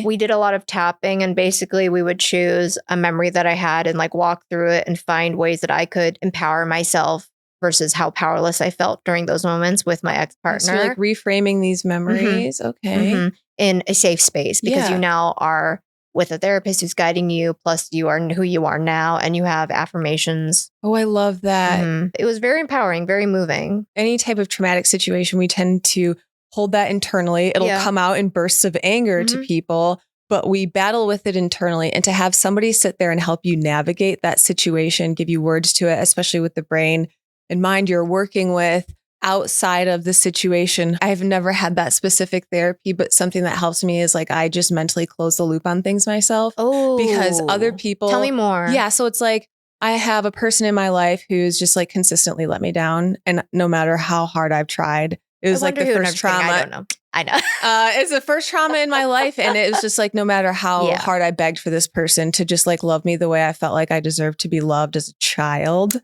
Speaker 1: we did a lot of tapping, and basically we would choose a memory that I had and like walk through it and find ways that I could empower myself versus how powerless I felt during those moments with my ex-partner.
Speaker 2: So you're like reframing these memories. Okay.
Speaker 1: Mhm. In a safe space because
Speaker 2: Yeah.
Speaker 1: you now are with a therapist who's guiding you, plus you are who you are now and you have affirmations.
Speaker 2: Oh, I love that.
Speaker 1: Mhm. It was very empowering, very moving.
Speaker 2: Any type of traumatic situation, we tend to hold that internally. It'll
Speaker 1: Yeah.
Speaker 2: come out in bursts of anger to
Speaker 1: Mhm.
Speaker 2: people, but we battle with it internally. And to have somebody sit there and help you navigate that situation, give you words to it, especially with the brain and mind you're working with outside of the situation. I've never had that specific therapy, but something that helps me is like I just mentally close the loop on things myself.
Speaker 1: Oh.
Speaker 2: Because other people.
Speaker 1: Tell me more.
Speaker 2: Yeah. So it's like I have a person in my life who's just like consistently let me down. And no matter how hard I've tried, it was like the first trauma.
Speaker 1: I don't know. I know.
Speaker 2: It's the first trauma in my life. And it was just like, no matter how
Speaker 1: Yeah.
Speaker 2: hard I begged for this person to just like love me the way I felt like I deserved to be loved as a child,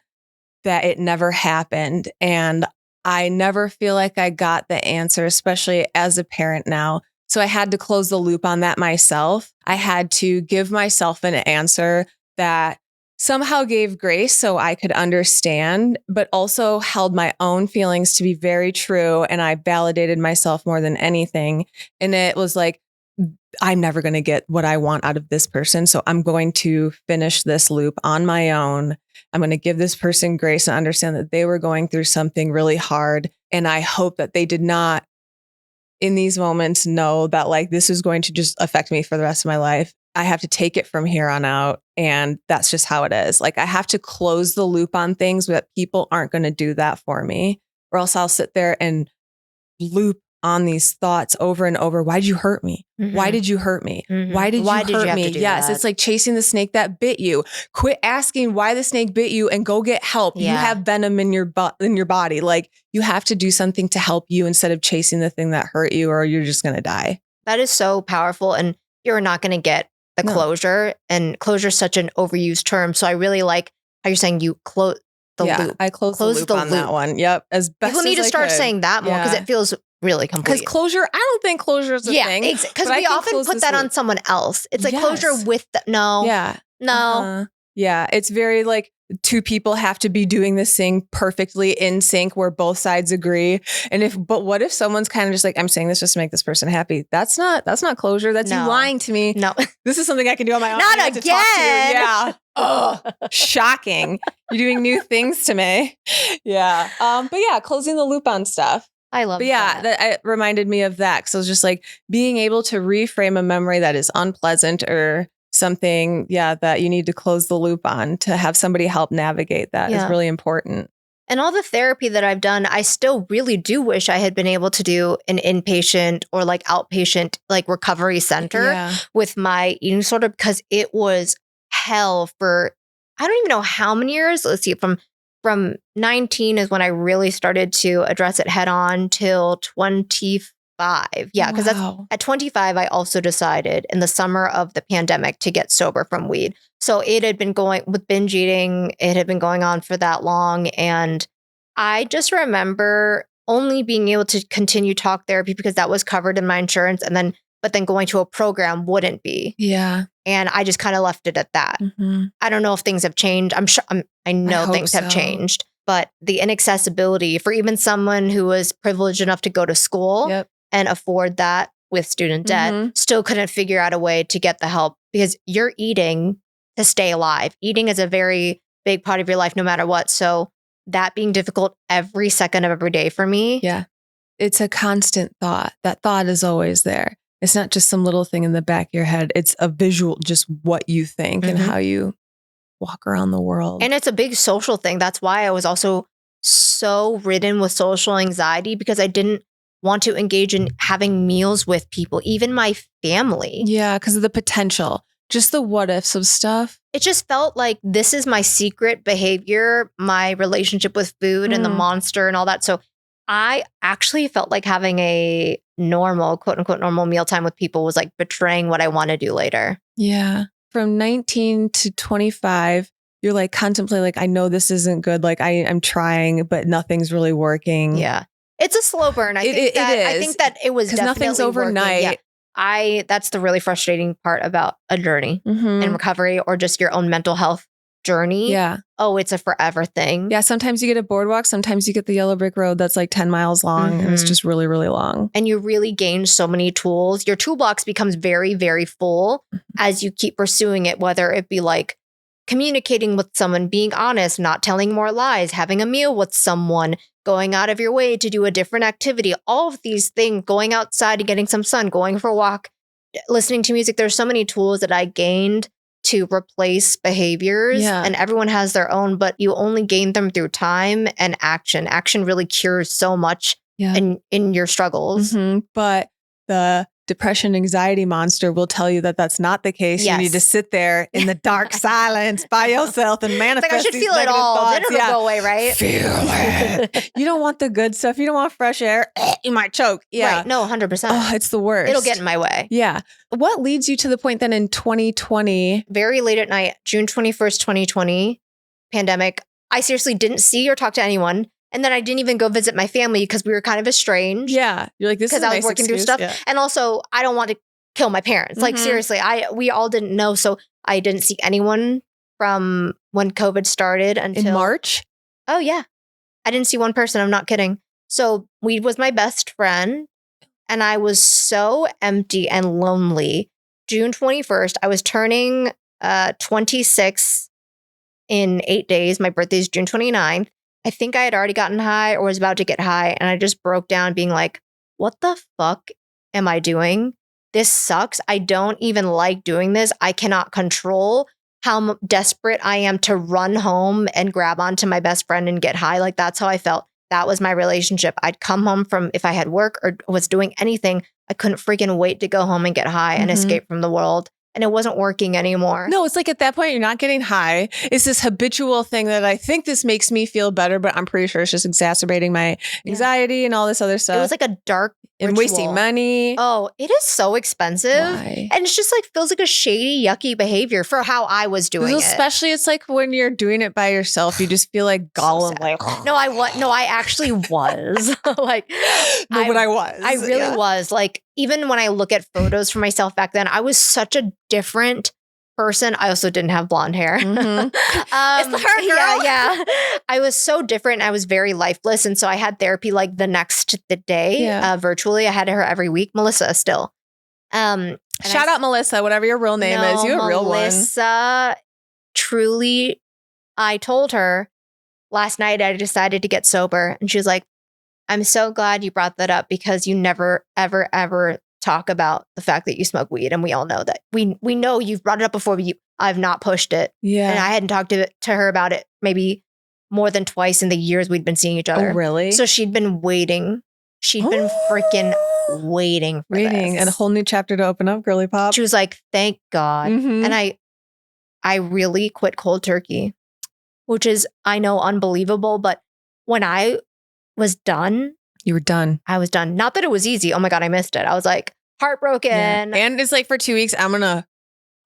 Speaker 2: that it never happened. And I never feel like I got the answer, especially as a parent now. So I had to close the loop on that myself. I had to give myself an answer that somehow gave grace so I could understand, but also held my own feelings to be very true. And I validated myself more than anything. And it was like, I'm never going to get what I want out of this person. So I'm going to finish this loop on my own. I'm going to give this person grace and understand that they were going through something really hard. And I hope that they did not, in these moments, know that like this is going to just affect me for the rest of my life. I have to take it from here on out. And that's just how it is. Like I have to close the loop on things, but people aren't going to do that for me, or else I'll sit there and loop on these thoughts over and over. Why did you hurt me?
Speaker 1: Mhm.
Speaker 2: Why did you hurt me?
Speaker 1: Mhm.
Speaker 2: Why did you
Speaker 1: Why did you
Speaker 2: hurt
Speaker 1: have to
Speaker 2: me?
Speaker 1: do
Speaker 2: Yes,
Speaker 1: that?
Speaker 2: it's like chasing the snake that bit you. Quit asking why the snake bit you and go get help. You
Speaker 1: Yeah.
Speaker 2: have venom in your body. Like you have to do something to help you instead of chasing the thing that hurt you, or you're just going to die.
Speaker 1: That is so powerful. And you're not going to get the
Speaker 2: No.
Speaker 1: closure. And closure is such an overused term. So I really like how you're saying you close the loop.
Speaker 2: I closed
Speaker 1: Close
Speaker 2: the loop
Speaker 1: the
Speaker 2: on that
Speaker 1: loop.
Speaker 2: one. Yep. As best
Speaker 1: People need
Speaker 2: as
Speaker 1: to
Speaker 2: I
Speaker 1: start
Speaker 2: could.
Speaker 1: saying that more because
Speaker 2: Yeah.
Speaker 1: it feels really complete.
Speaker 2: Because closure, I don't think closure is a thing.
Speaker 1: Because
Speaker 2: but I
Speaker 1: we
Speaker 2: can
Speaker 1: often
Speaker 2: close
Speaker 1: put
Speaker 2: this
Speaker 1: that
Speaker 2: loop.
Speaker 1: on someone else. It's like
Speaker 2: Yes.
Speaker 1: closure with no.
Speaker 2: Yeah.
Speaker 1: No.
Speaker 2: Uh-huh. Yeah. It's very like two people have to be doing this thing perfectly in sync where both sides agree. But what if someone's kind of just like, I'm saying this just to make this person happy? That's not closure. That's you
Speaker 1: No.
Speaker 2: lying to me.
Speaker 1: No.
Speaker 2: This is something I can do on my own.
Speaker 1: Not
Speaker 2: I get to talk to you.
Speaker 1: again.
Speaker 2: Yeah. Oh, shocking. You're doing new things to me. Yeah. But yeah, closing the loop on stuff.
Speaker 1: I love
Speaker 2: But yeah, that reminded me of that. So it was just like being able to reframe a memory that is unpleasant or something, that you need to close the loop on to have somebody help navigate that is really important.
Speaker 1: And all the therapy that I've done, I still really do wish I had been able to do an inpatient or like outpatient, like recovery center with my eating disorder, because it was hell for, I don't even know how many years. Let's see, from 19 is when I really started to address it head on till 25. Yeah, because that's at 25, I also decided in the summer of the pandemic to get sober from weed. So it had been going with binge eating. It had been going on for that long. And I just remember only being able to continue talk therapy because that was covered in my insurance. But then going to a program wouldn't be.
Speaker 2: Yeah.
Speaker 1: And I just kind of left it at that. Mm-hmm. I don't know if things have changed. I'm sure I know things have changed, but the inaccessibility for even someone who was privileged enough to go to school and afford that with student debt still couldn't figure out a way to get the help because you're eating to stay alive. Eating is a very big part of your life, no matter what. So that being difficult every second of every day for me.
Speaker 2: Yeah. It's a constant thought. That thought is always there. It's not just some little thing in the back of your head. It's a visual, just what you think and how you walk around the world.
Speaker 1: And it's a big social thing. That's why I was also so ridden with social anxiety because I didn't want to engage in having meals with people, even my family.
Speaker 2: Yeah, because of the potential, just the what ifs of stuff.
Speaker 1: It just felt like this is my secret behavior, my relationship with food and the monster and all that. So I actually felt like having a normal, quote unquote, normal mealtime with people was like betraying what I want to do later.
Speaker 2: Yeah. From 19 to 25, you're like contemplating, like, I know this isn't good. Like I'm trying, but nothing's really working.
Speaker 1: Yeah. It's a slow burn. I think that it was definitely
Speaker 2: nothing's overnight.
Speaker 1: Yeah. That's the really frustrating part about a journey in recovery or just your own mental health journey.
Speaker 2: Yeah.
Speaker 1: Oh, it's a forever thing.
Speaker 2: Yeah. Sometimes you get a boardwalk. Sometimes you get the yellow brick road that's like 10 miles long and it's just really, really long.
Speaker 1: And you really gain so many tools. Your toolbox becomes very, very full as you keep pursuing it, whether it be like communicating with someone, being honest, not telling more lies, having a meal with someone, going out of your way to do a different activity, all of these things, going outside and getting some sun, going for a walk, listening to music. There's so many tools that I gained to replace behaviors and everyone has their own, but you only gain them through time and action. Action really cures so much in your struggles.
Speaker 2: But the depression anxiety monster will tell you that that's not the case. You need to sit there in the dark silence by yourself and manifest.
Speaker 1: Like I should feel it all.
Speaker 2: Thoughts.
Speaker 1: Then it'll go away, right?
Speaker 2: Feel it. You don't want the good stuff. You don't want fresh air. You might choke. Yeah.
Speaker 1: Right. No, 100%.
Speaker 2: Oh, it's the worst.
Speaker 1: It'll get in my way.
Speaker 2: Yeah. What leads you to the point then in 2020?
Speaker 1: Very late at night, June 21st, 2020, pandemic. I seriously didn't see or talk to anyone. And then I didn't even go visit my family because we were kind of estranged.
Speaker 2: Yeah. You're like, this is a nice
Speaker 1: because I was working through
Speaker 2: excuse.
Speaker 1: stuff.
Speaker 2: Yeah.
Speaker 1: And also, I don't want to kill my parents. Like, seriously, we all didn't know. So I didn't see anyone from when COVID started until
Speaker 2: in March.
Speaker 1: Oh, yeah. I didn't see one person. I'm not kidding. So weed was my best friend. And I was so empty and lonely. June 21st, I was turning 26 in 8 days. My birthday is June 29th. I think I had already gotten high or was about to get high. And I just broke down being like, what the fuck am I doing? This sucks. I don't even like doing this. I cannot control how desperate I am to run home and grab onto my best friend and get high. Like that's how I felt. That was my relationship. I'd come home from, if I had work or was doing anything, I couldn't freaking wait to go home and get high and escape from the world. And it wasn't working anymore.
Speaker 2: No, it's like at that point, you're not getting high. It's this habitual thing that I think this makes me feel better, but I'm pretty sure it's just exacerbating my anxiety and all this other stuff.
Speaker 1: It was like a dark
Speaker 2: and wasting money.
Speaker 1: Oh, it is so expensive.
Speaker 2: Why?
Speaker 1: And it's just like feels like a shady, yucky behavior for how I was doing it.
Speaker 2: Especially it's like when you're doing it by yourself, you just feel like Gollum.
Speaker 1: So no, I actually was. Like,
Speaker 2: no, but I was.
Speaker 1: I really was. Like, even when I look at photos for myself back then, I was such a different person. I also didn't have blonde hair.
Speaker 2: Mm-hmm. It's the her girl.
Speaker 1: Yeah. I was so different. I was very lifeless. And so I had therapy like the day virtually. I had her every week. Melissa still.
Speaker 2: Shout out Melissa, whatever your real name is. You're a real one.
Speaker 1: Melissa, truly, I told her last night I decided to get sober. And she was like, I'm so glad you brought that up because you never, ever, ever talk about the fact that you smoke weed. And we all know that. We know you've brought it up before, but I've not pushed it.
Speaker 2: Yeah.
Speaker 1: And I hadn't talked to her about it maybe more than twice in the years we'd been seeing each other.
Speaker 2: Oh, really?
Speaker 1: So she'd been waiting. She'd been freaking waiting for this.
Speaker 2: And a whole new chapter to open up, girly pop.
Speaker 1: She was like, thank God.
Speaker 2: Mm-hmm.
Speaker 1: And I really quit cold turkey, which is, I know, unbelievable. But when I was done.
Speaker 2: You were done.
Speaker 1: I was done. Not that it was easy. Oh my God, I missed it. I was like heartbroken.
Speaker 2: Yeah. And it's like for 2 weeks, I'm going to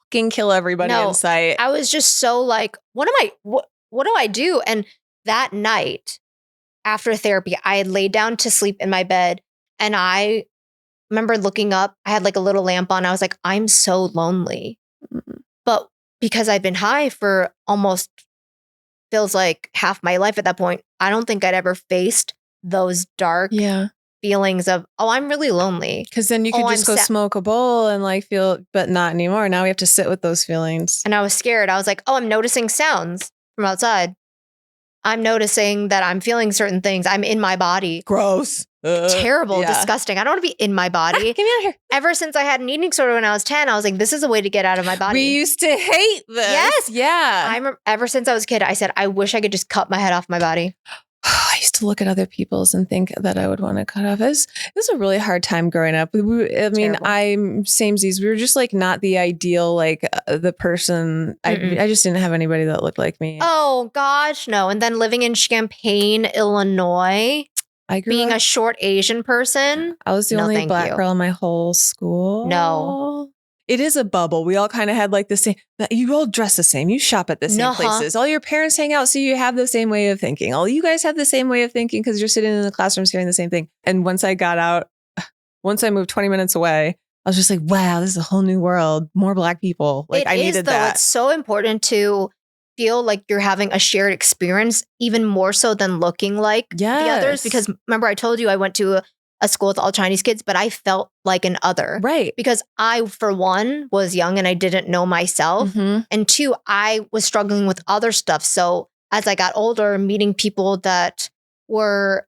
Speaker 2: fucking kill everybody in sight.
Speaker 1: I was just so like, what do I do? And that night after therapy, I had laid down to sleep in my bed and I remember looking up, I had like a little lamp on. I was like, I'm so lonely. Mm-hmm. But because I've been high for almost feels like half my life at that point, I don't think I'd ever faced those dark feelings of, oh, I'm really lonely.
Speaker 2: Because then you could just go smoke a bowl and like feel, but not anymore. Now we have to sit with those feelings.
Speaker 1: And I was scared. I was like, oh, I'm noticing sounds from outside. I'm noticing that I'm feeling certain things. I'm in my body.
Speaker 2: Gross.
Speaker 1: Terrible, disgusting. I don't want to be in my body.
Speaker 2: Get me out of here.
Speaker 1: Ever since I had an eating disorder when I was 10, I was like, this is a way to get out of my body.
Speaker 2: We used to hate this.
Speaker 1: Yes.
Speaker 2: Yeah.
Speaker 1: Ever since I was a kid, I said, I wish I could just cut my head off my body.
Speaker 2: I used to look at other people's and think that I would want to cut off. It was a really hard time growing up. I'm samesies. We were just like not the ideal, like the person. I just didn't have anybody that looked like me.
Speaker 1: Oh gosh, no. And then living in Champaign, Illinois, being a short Asian person.
Speaker 2: I was the only black girl in my whole school.
Speaker 1: No.
Speaker 2: It is a bubble. We all kind of had like the same, you all dress the same. You shop at the same places. All your parents hang out. So you have the same way of thinking. All you guys have the same way of thinking because you're sitting in the classrooms hearing the same thing. And once I got out, once I moved 20 minutes away, I was just like, wow, this is a whole new world. More black people. Like I needed that.
Speaker 1: It's so important to feel like you're having a shared experience, even more so than looking like the others. Because remember I told you I went to a school with all Chinese kids, but I felt like an other.
Speaker 2: Right.
Speaker 1: Because I, for one, was young and I didn't know myself. Mm-hmm. And two, I was struggling with other stuff. So as I got older, meeting people that were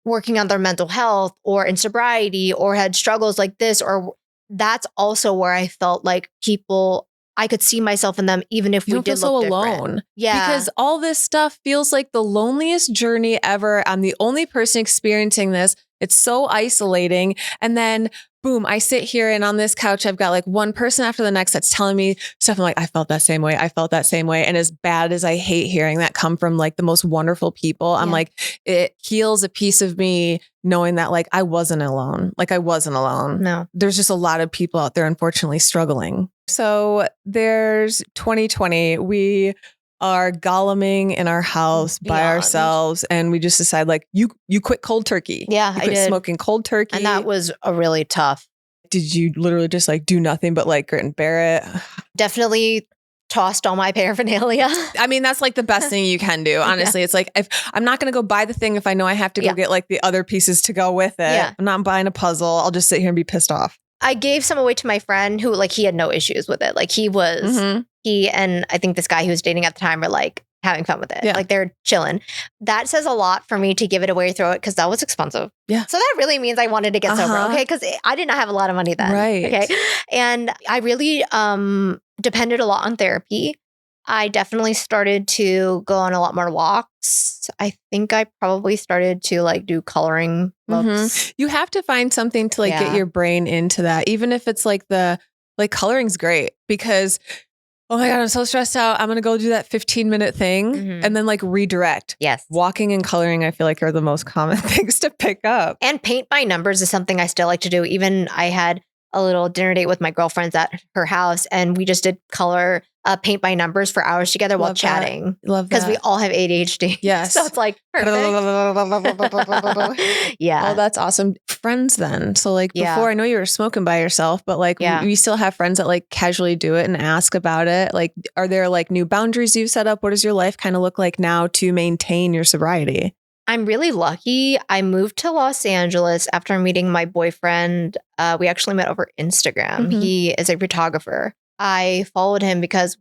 Speaker 1: working on their mental health or in sobriety or had struggles like this, or that's also where I felt like people, I could see myself in them, even if we did
Speaker 2: so
Speaker 1: look
Speaker 2: alone.
Speaker 1: Different. Yeah.
Speaker 2: Because all this stuff feels like the loneliest journey ever. I'm the only person experiencing this. It's so isolating. And then boom, I sit here and on this couch, I've got like one person after the next that's telling me stuff. I'm like, I felt that same way. I felt that same way. And as bad as I hate hearing that come from like the most wonderful people, I'm like, it heals a piece of me knowing that like I wasn't alone. Like I wasn't alone.
Speaker 1: No.
Speaker 2: There's just a lot of people out there, unfortunately, struggling. So there's 2020. We are goleming in our house by ourselves. And we just decide like, you quit cold turkey.
Speaker 1: Yeah,
Speaker 2: I did. Smoking cold turkey.
Speaker 1: And that was a really tough.
Speaker 2: Did you literally just like do nothing but like grit and bear it?
Speaker 1: Definitely tossed all my paraphernalia.
Speaker 2: I mean, that's like the best thing you can do. Honestly, it's like, if I'm not going to go buy the thing if I know I have to go get like the other pieces to go with it. Yeah. I'm not buying a puzzle. I'll just sit here and be pissed off.
Speaker 1: I gave some away to my friend who like, he had no issues with it. Like he was, he and I think this guy he was dating at the time were like having fun with it. Yeah. Like they're chilling. That says a lot for me to give it away or throw it because that was expensive.
Speaker 2: Yeah.
Speaker 1: So that really means I wanted to get sober. Okay. Because I did not have a lot of money then.
Speaker 2: Right.
Speaker 1: Okay. And I really depended a lot on therapy. I definitely started to go on a lot more walks. I think I probably started to like do coloring books.
Speaker 2: You have to find something to like get your brain into that. Even if it's like coloring's great because, oh my God, I'm so stressed out. I'm going to go do that 15-minute thing and then like redirect.
Speaker 1: Yes.
Speaker 2: Walking and coloring, I feel like are the most common things to pick up.
Speaker 1: And paint by numbers is something I still like to do. Even I had a little dinner date with my girlfriends at her house, and we just did color paint by numbers for hours together while
Speaker 2: Love that.
Speaker 1: chatting.
Speaker 2: Love that.
Speaker 1: Because we all have ADHD.
Speaker 2: Yes.
Speaker 1: So it's like perfect. Yeah.
Speaker 2: Oh, that's awesome. Friends then. So like before, I know you were smoking by yourself, but like we still have friends that like casually do it and ask about it. Like, are there like new boundaries you've set up? What does your life kind of look like now to maintain your sobriety?
Speaker 1: I'm really lucky. I moved to Los Angeles after meeting my boyfriend. We actually met over Instagram. He is a photographer. I followed him because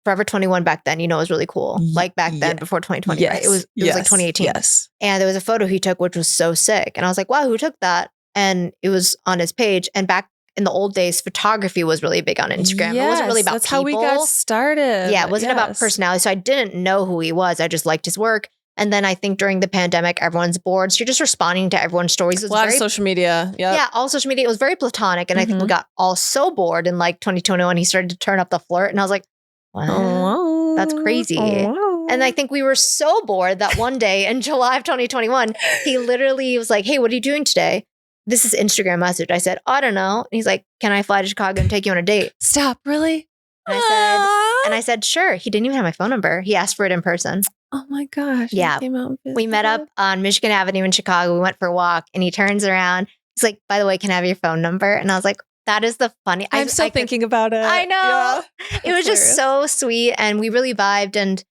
Speaker 1: Forever 21 back then, you know, was really cool. Like back then before 2020, right? It was like 2018.
Speaker 2: Yes.
Speaker 1: And there was a photo he took, which was so sick. And I was like, wow, who took that? And it was on his page. And back in the old days, photography was really big on Instagram. It wasn't really about
Speaker 2: that's
Speaker 1: people.
Speaker 2: How we got started.
Speaker 1: Yeah, it wasn't about personality. So I didn't know who he was. I just liked his work. And then I think during the pandemic, everyone's bored. So you're just responding to everyone's stories.
Speaker 2: A lot of social media.
Speaker 1: Yeah, all social media. It was very platonic. And I think we got all so bored in like 2021. He started to turn up the flirt. And I was like, wow, that's crazy. And I think we were so bored that one day in July of 2021, he literally was like, hey, what are you doing today? This is Instagram message. I said, I don't know. And he's like, can I fly to Chicago and take you on a date?
Speaker 2: Stop, really?
Speaker 1: And I said, sure. He didn't even have my phone number. He asked for it in person.
Speaker 2: Oh my gosh.
Speaker 1: Yeah. We met up on Michigan Avenue in Chicago. We went for a walk and he turns around. He's like, by the way, can I have your phone number? And I was like, that is the funny.
Speaker 2: I'm still thinking about it.
Speaker 1: I know.
Speaker 2: Yeah.
Speaker 1: It was just so sweet. And we really vibed. And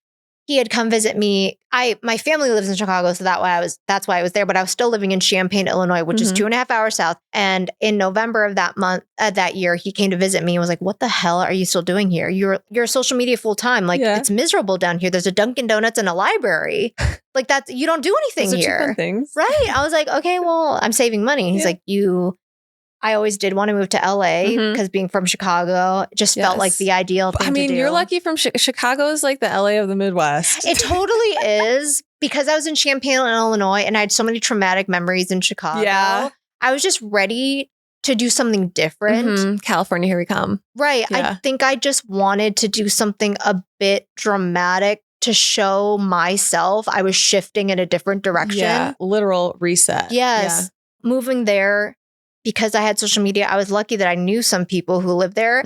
Speaker 1: he had come visit me. My family lives in Chicago, so that's why I was there. But I was still living in Champaign, Illinois, which is 2.5 hours south. And in November of that year, he came to visit me and was like, "What the hell are you still doing here? You're social media full time. Like it's miserable down here. There's a Dunkin' Donuts and a library. Like that's you don't do anything here,
Speaker 2: things.
Speaker 1: right?" I was like, "Okay, well, I'm saving money." He's like, I always did want to move to LA because being from Chicago just felt like the ideal thing to do.
Speaker 2: You're lucky from Chicago is like the LA of the Midwest.
Speaker 1: It totally is because I was in Champaign, Illinois, and I had so many traumatic memories in Chicago. Yeah. I was just ready to do something different.
Speaker 2: California, here we come.
Speaker 1: Right.
Speaker 2: Yeah.
Speaker 1: I think I just wanted to do something a bit dramatic to show myself I was shifting in a different direction.
Speaker 2: Yeah. Literal reset.
Speaker 1: Yes. Yeah. Moving there. Because I had social media, I was lucky that I knew some people who lived there.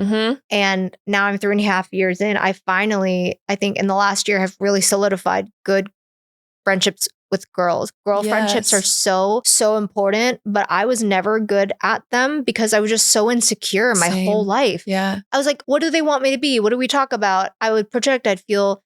Speaker 1: And now I'm 3.5 years in. I think in the last year, have really solidified good friendships with girls. Girl friendships are so important, but I was never good at them because I was just so insecure my whole life.
Speaker 2: Yeah.
Speaker 1: I was like, what do they want me to be? What do we talk about? I would project, I'd feel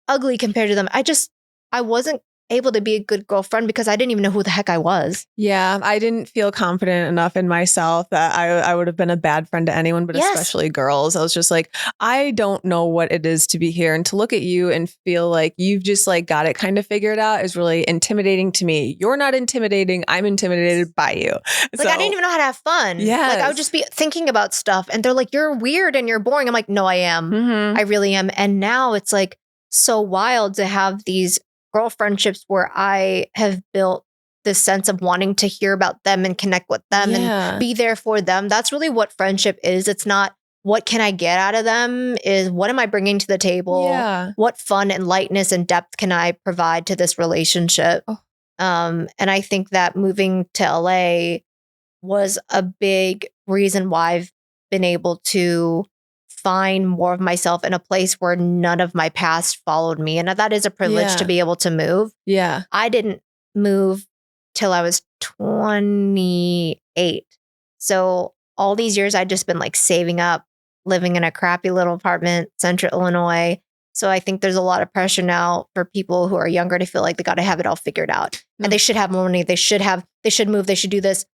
Speaker 1: ugly compared to them. I wasn't able to be a good girlfriend because I didn't even know who the heck I was.
Speaker 2: Yeah, I didn't feel confident enough in myself that I would have been a bad friend to anyone, but especially girls. I was just like, I don't know what it is to be here. And to look at you and feel like you've just like got it kind of figured out is really intimidating to me. You're not intimidating. I'm intimidated by you.
Speaker 1: Like I didn't even know how to have fun.
Speaker 2: Yeah.
Speaker 1: Like I would just be thinking about stuff and they're like, you're weird and you're boring. I'm like, no, I am. I really am. And now it's like so wild to have these girl friendships where I have built this sense of wanting to hear about them and connect with them and be there for them. That's really what friendship is. It's not what can I get out of them, is what am I bringing to the table? Yeah. What fun and lightness and depth can I provide to this relationship? And I think that moving to LA was a big reason why I've been able to find more of myself in a place where none of my past followed me. And that is a privilege to be able to move. Yeah. I didn't move till I was 28. So all these years I'd just been like saving up, living in a crappy little apartment, Central Illinois. So I think there's a lot of pressure now for people who are younger to feel like they got to have it all figured out. And they should have more money. They should move. They should do this.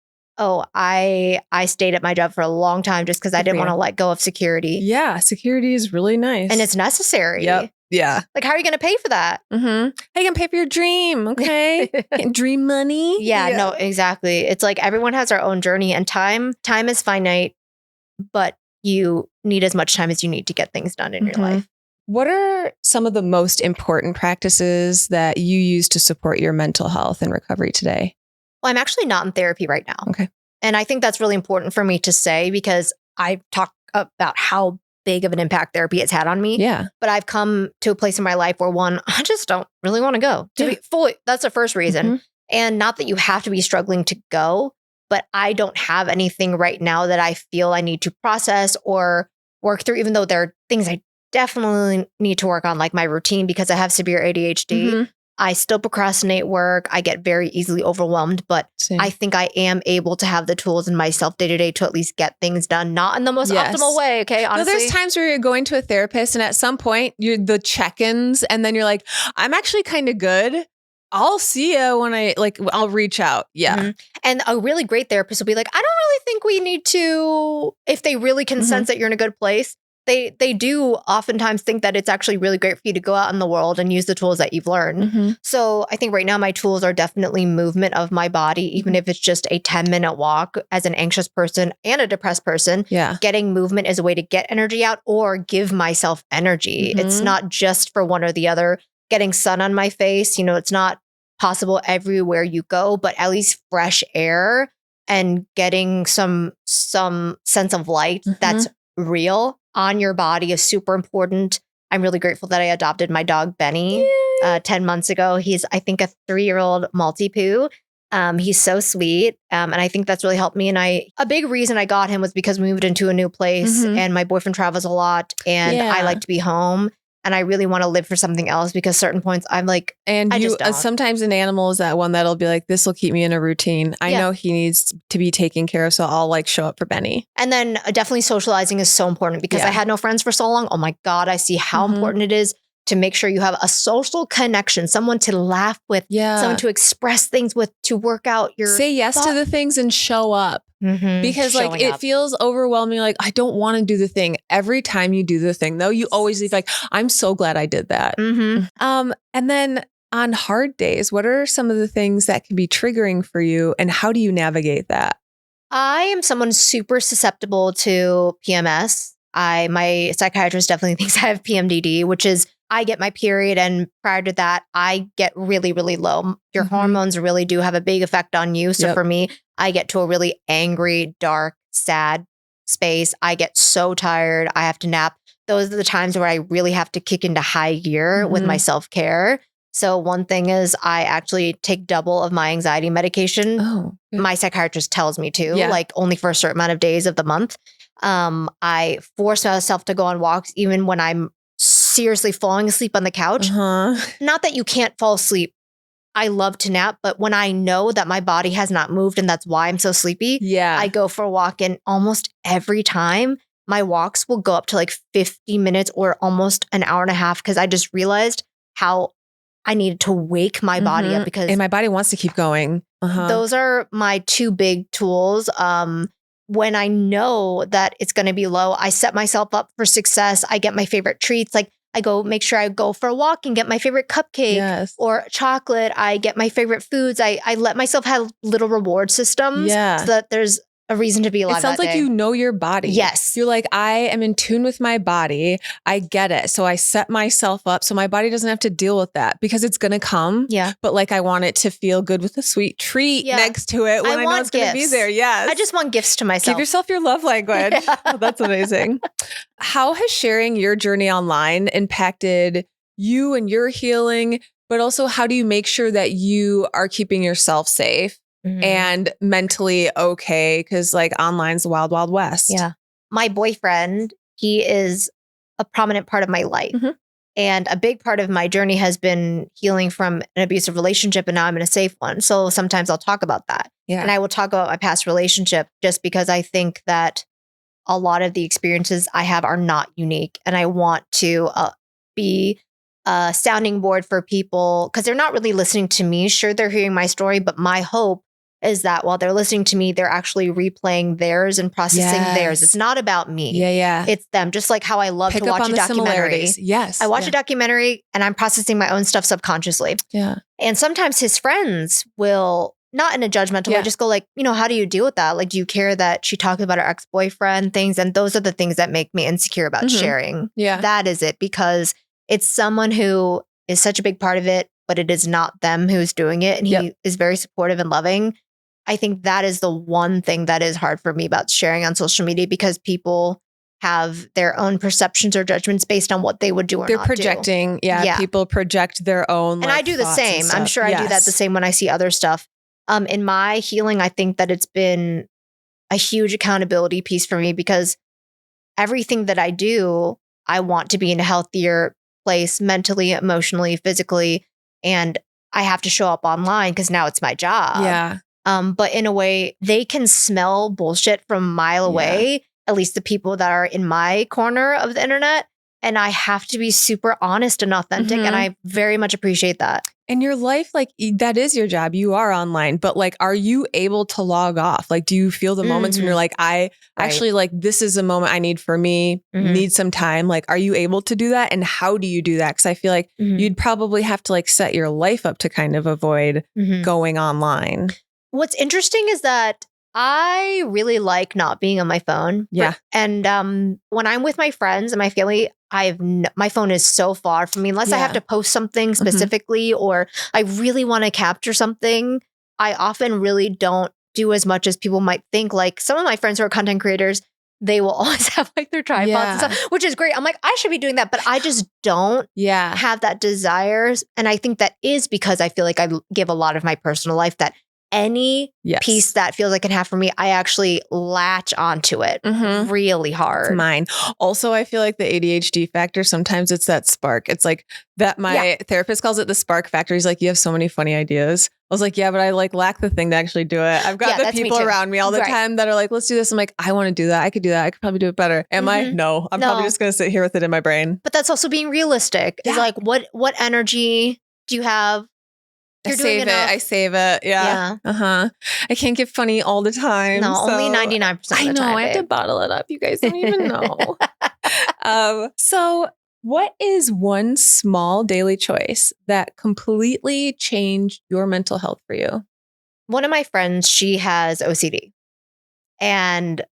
Speaker 1: Oh, I stayed at my job for a long time just because I didn't want to let go of security.
Speaker 2: Yeah, security is really nice.
Speaker 1: And it's necessary.
Speaker 2: Yep. Yeah.
Speaker 1: Like, how are you going to pay for that?
Speaker 2: How are you going to pay for your dream? Okay. Dream money?
Speaker 1: Yeah, no, exactly. It's like everyone has their own journey and time is finite, but you need as much time as you need to get things done in your life.
Speaker 2: What are some of the most important practices that you use to support your mental health and recovery today?
Speaker 1: Well, I'm actually not in therapy right now.
Speaker 2: Okay.
Speaker 1: And I think that's really important for me to say because I've talked about how big of an impact therapy has had on me.
Speaker 2: Yeah.
Speaker 1: But I've come to a place in my life where I just don't really want to go. To be fully, that's the first reason. And not that you have to be struggling to go, but I don't have anything right now that I feel I need to process or work through, even though there are things I definitely need to work on, like my routine, because I have severe ADHD.
Speaker 2: Mhm.
Speaker 1: I still procrastinate work. I get very easily overwhelmed, but
Speaker 2: Same.
Speaker 1: I think I am able to have the tools in myself day to day to at least get things done, not in the most
Speaker 2: Yes.
Speaker 1: optimal way. Okay.
Speaker 2: No,
Speaker 1: Honestly.
Speaker 2: there's times where you're going to a therapist and at some point you're the check-ins and then you're like, I'm actually kind of good. I'll see you when I'll reach out. Yeah.
Speaker 1: Mhm. And a really great therapist will be like, I don't really think we need to, if they really can sense that you're in a good place, they do oftentimes think that it's actually really great for you to go out in the world and use the tools that you've learned.
Speaker 2: Mhm.
Speaker 1: So I think right now my tools are definitely movement of my body, even if it's just a 10-minute walk. As an anxious person and a depressed person,
Speaker 2: Yeah.
Speaker 1: getting movement is a way to get energy out or give myself energy. It's
Speaker 2: Mhm.
Speaker 1: not just for one or the other. Getting sun on my face, it's not possible everywhere you go, but at least fresh air and getting some sense of light that's real on your body is super important. I'm really grateful that I adopted my dog Benny 10 months ago. He's, I think, a 3-year-old Maltipoo. He's so sweet. And I think that's really helped me. And a big reason I got him was because we moved into a new place and my boyfriend travels a lot and I like to be home. And I really want to live for something else because certain points I'm like,
Speaker 2: and
Speaker 1: I
Speaker 2: you
Speaker 1: just don't.
Speaker 2: sometimes an animal is that one that'll be like, this will keep me in a routine. I know he needs to be taken care of, so I'll like show up for Benny.
Speaker 1: And then definitely socializing is so important because I had no friends for so long. Oh my God, I see how important it is to make sure you have a social connection, someone to laugh with, someone to express things with, to work out your
Speaker 2: say yes to the things and show up. Because like it feels overwhelming. Like, I don't want to do the thing. Every time you do the thing though, you always leave like, I'm so glad I did that. And then on hard days, what are some of the things that can be triggering for you and how do you navigate that?
Speaker 1: I am someone super susceptible to PMS. My psychiatrist definitely thinks I have PMDD, which is I get my period and prior to that, I get really, really low. Your hormones really do have a big effect on you. So for me, I get to a really angry, dark, sad space. I get so tired. I have to nap. Those are the times where I really have to kick into high gear with my self-care. So one thing is I actually take double of my anxiety medication.
Speaker 2: Oh,
Speaker 1: my psychiatrist tells me to, like only for a certain amount of days of the month. I force myself to go on walks even when I'm seriously falling asleep on the couch. Not that you can't fall asleep. I love to nap, but when I know that my body has not moved and that's why I'm so sleepy, I go for a walk and almost every time my walks will go up to like 50 minutes or almost an hour and a half because I just realized how I needed to wake my body up because
Speaker 2: and my body wants to keep going.
Speaker 1: Those are my two big tools. When I know that it's going to be low, I set myself up for success. I get my favorite treats. Like I make sure I go for a walk and get my favorite cupcake or chocolate. I get my favorite foods. I let myself have little reward systems so that there's a reason to be alive.
Speaker 2: It sounds like you know your body.
Speaker 1: Yes.
Speaker 2: You're like, I am in tune with my body. I get it. So I set myself up so my body doesn't have to deal with that because it's going to come. But like, I want it to feel good with a sweet treat next to it when I know it's going to be there. Yes.
Speaker 1: I just want gifts to myself.
Speaker 2: Give yourself your love language. Oh, that's amazing. How has sharing your journey online impacted you and your healing? But also, how do you make sure that you are keeping yourself safe? And mentally okay, because like online's the wild, wild west.
Speaker 1: My boyfriend, he is a prominent part of my life. And a big part of my journey has been healing from an abusive relationship, and now I'm in a safe one. So sometimes I'll talk about that. And I will talk about my past relationship just because I think that a lot of the experiences I have are not unique. And I want to be a sounding board for people because they're not really listening to me. Sure, they're hearing my story, but my hope is that while they're listening to me, they're actually replaying theirs and processing theirs. It's not about me. It's them. Just like how I love to watch a documentary. I watch a documentary and I'm processing my own stuff subconsciously. And sometimes his friends will, not in a judgmental way, just go like, how do you deal with that? Like, do you care that she talked about her ex-boyfriend things? And those are the things that make me insecure about sharing. That is it, because it's someone who is such a big part of it, but it is not them who's doing it. And he is very supportive and loving. I think that is the one thing that is hard for me about sharing on social media because people have their own perceptions or judgments based on what they would do or
Speaker 2: They're
Speaker 1: not
Speaker 2: projecting.
Speaker 1: do.
Speaker 2: People project their own.
Speaker 1: And I do the same. I'm sure I do that the same when I see other stuff. In my healing, I think that it's been a huge accountability piece for me because everything that I do, I want to be in a healthier place mentally, emotionally, physically, and I have to show up online because now it's my job.
Speaker 2: Yeah.
Speaker 1: But in a way, they can smell bullshit from a mile away, at least the people that are in my corner of the internet. And I have to be super honest and authentic. And I very much appreciate that.
Speaker 2: And your life, like that is your job. You are online, but like, are you able to log off? Like, do you feel the moments when you're like, actually like, this is a moment I need for me, need some time. Like, are you able to do that? And how do you do that? Cause I feel like you'd probably have to like set your life up to kind of avoid going online.
Speaker 1: What's interesting is that I really like not being on my phone.
Speaker 2: Yeah.
Speaker 1: And when I'm with my friends and my family, my phone is so far from me unless I have to post something specifically or I really want to capture something. I often really don't do as much as people might think. Like some of my friends who are content creators, they will always have like their tripods and stuff, which is great. I'm like, I should be doing that, but I just don't have that desire. And I think that is because I feel like I give a lot of my personal life that any piece that feels like it have for me, I actually latch onto it really hard.
Speaker 2: It's mine. Also, I feel like the ADHD factor, sometimes it's that spark. It's like that my therapist calls it the spark factor. He's like, you have so many funny ideas. I was like, yeah, but I like lack the thing to actually do it. I've got the people around me all the time that are like, let's do this. I'm like, I want to do that. I could do that. I could probably do it better. Am I? No, I'm probably just going to sit here with it in my brain.
Speaker 1: But that's also being realistic. It's like, what energy do you have?
Speaker 2: I save it. Yeah. I can't get funny all the time.
Speaker 1: No, only 99% of the time.
Speaker 2: I know. I have to bottle it up. You guys don't even know. So what is one small daily choice that completely changed your mental health for you?
Speaker 1: One of my friends, she has OCD. And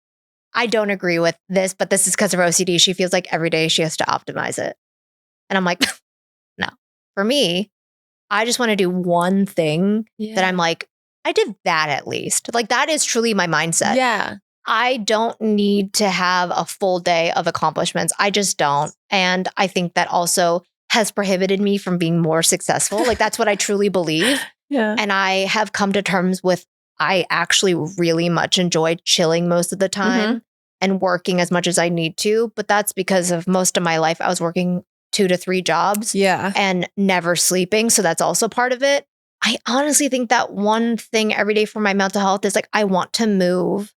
Speaker 1: I don't agree with this, but this is because of her OCD. She feels like every day she has to optimize it. And I'm like, no. For me, I just want to do one thing that I'm like, I did that at least. Like that is truly my mindset.
Speaker 2: Yeah.
Speaker 1: I don't need to have a full day of accomplishments. I just don't. And I think that also has prohibited me from being more successful. Like that's what I truly believe. And I have come to terms with, I actually really much enjoy chilling most of the time and working as much as I need to. But that's because of most of my life, I was working 2 to 3 jobs and never sleeping. So that's also part of it. I honestly think that one thing every day for my mental health is like, I want to move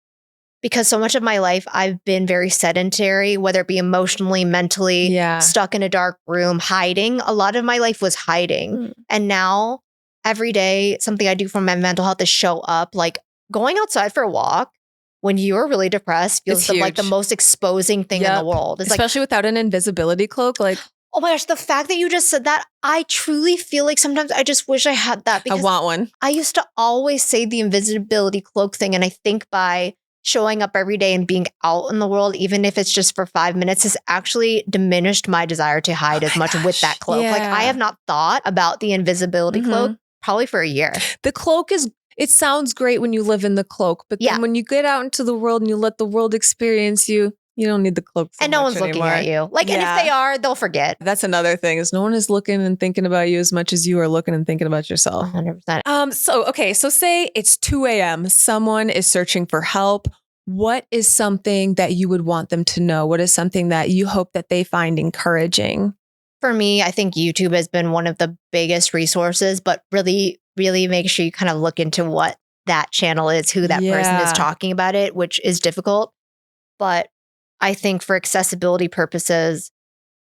Speaker 1: because so much of my life I've been very sedentary, whether it be emotionally, mentally, stuck in a dark room, hiding. A lot of my life was hiding. And now every day, something I do for my mental health is show up, like going outside for a walk. When you're really depressed, feels like the most exposing thing in the world. It's
Speaker 2: especially without an invisibility cloak. Like,
Speaker 1: oh my gosh, the fact that you just said that, I truly feel like sometimes I just wish I had that. Because
Speaker 2: I want one.
Speaker 1: I used to always say the invisibility cloak thing. And I think by showing up every day and being out in the world, even if it's just for 5 minutes, has actually diminished my desire to hide as much with that cloak. Like I have not thought about the invisibility cloak probably for a year.
Speaker 2: The cloak is, it sounds great when you live in the cloak, but then when you get out into the world and you let the world experience you, you don't need the cloak so
Speaker 1: and no
Speaker 2: much
Speaker 1: one's
Speaker 2: anymore.
Speaker 1: looking at you. Like, and if they are, they'll forget.
Speaker 2: That's another thing is no one is looking and thinking about you as much as you are looking and thinking about yourself.
Speaker 1: 100%.
Speaker 2: So say it's 2 a.m. Someone is searching for help. What is something that you would want them to know? What is something that you hope that they find encouraging?
Speaker 1: For me, I think YouTube has been one of the biggest resources, but really make sure you kind of look into what that channel is, who that person is talking about it, which is difficult. But I think for accessibility purposes,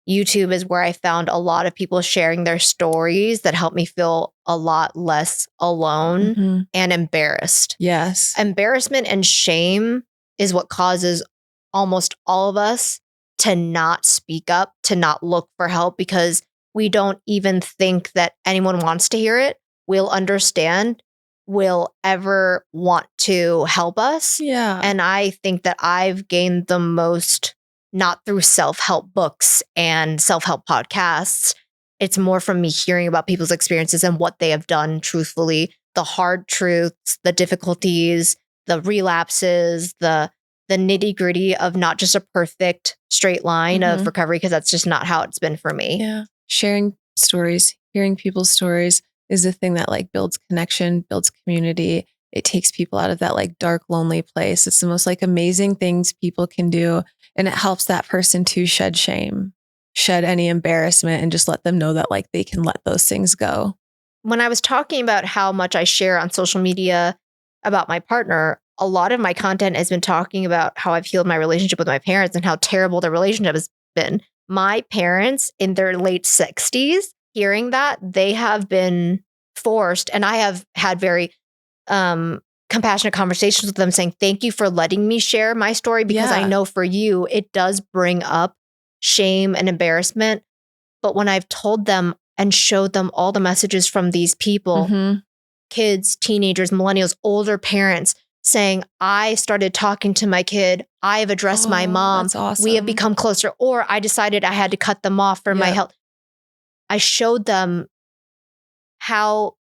Speaker 1: YouTube is where I found a lot of people sharing their stories that helped me feel a lot less alone and embarrassed.
Speaker 2: Yes.
Speaker 1: Embarrassment and shame is what causes almost all of us to not speak up, to not look for help, because we don't even think that anyone wants to hear it, will understand, will ever want to help us.
Speaker 2: Yeah.
Speaker 1: And I think that I've gained the most, not through self-help books and self-help podcasts. It's more from me hearing about people's experiences and what they have done truthfully, the hard truths, the difficulties, the relapses, the nitty-gritty of not just a perfect straight line of recovery, because that's just not how it's been for me.
Speaker 2: Yeah. Sharing stories, hearing people's stories. is the thing that like builds connection, builds community. It takes people out of that like dark, lonely place. It's the most like amazing things people can do. And it helps that person to shed shame, shed any embarrassment, and just let them know that like they can let those things go.
Speaker 1: When I was talking about how much I share on social media about my partner, a lot of my content has been talking about how I've healed my relationship with my parents and how terrible the relationship has been. My parents in their late 60s, hearing that, they have been forced, and I have had very compassionate conversations with them saying, thank you for letting me share my story, because I know for you, it does bring up shame and embarrassment. But when I've told them and showed them all the messages from these people, kids, teenagers, millennials, older parents saying, I started talking to my kid, I've addressed my mom,
Speaker 2: that's awesome.
Speaker 1: we have become closer, or I decided I had to cut them off for my health. I showed them how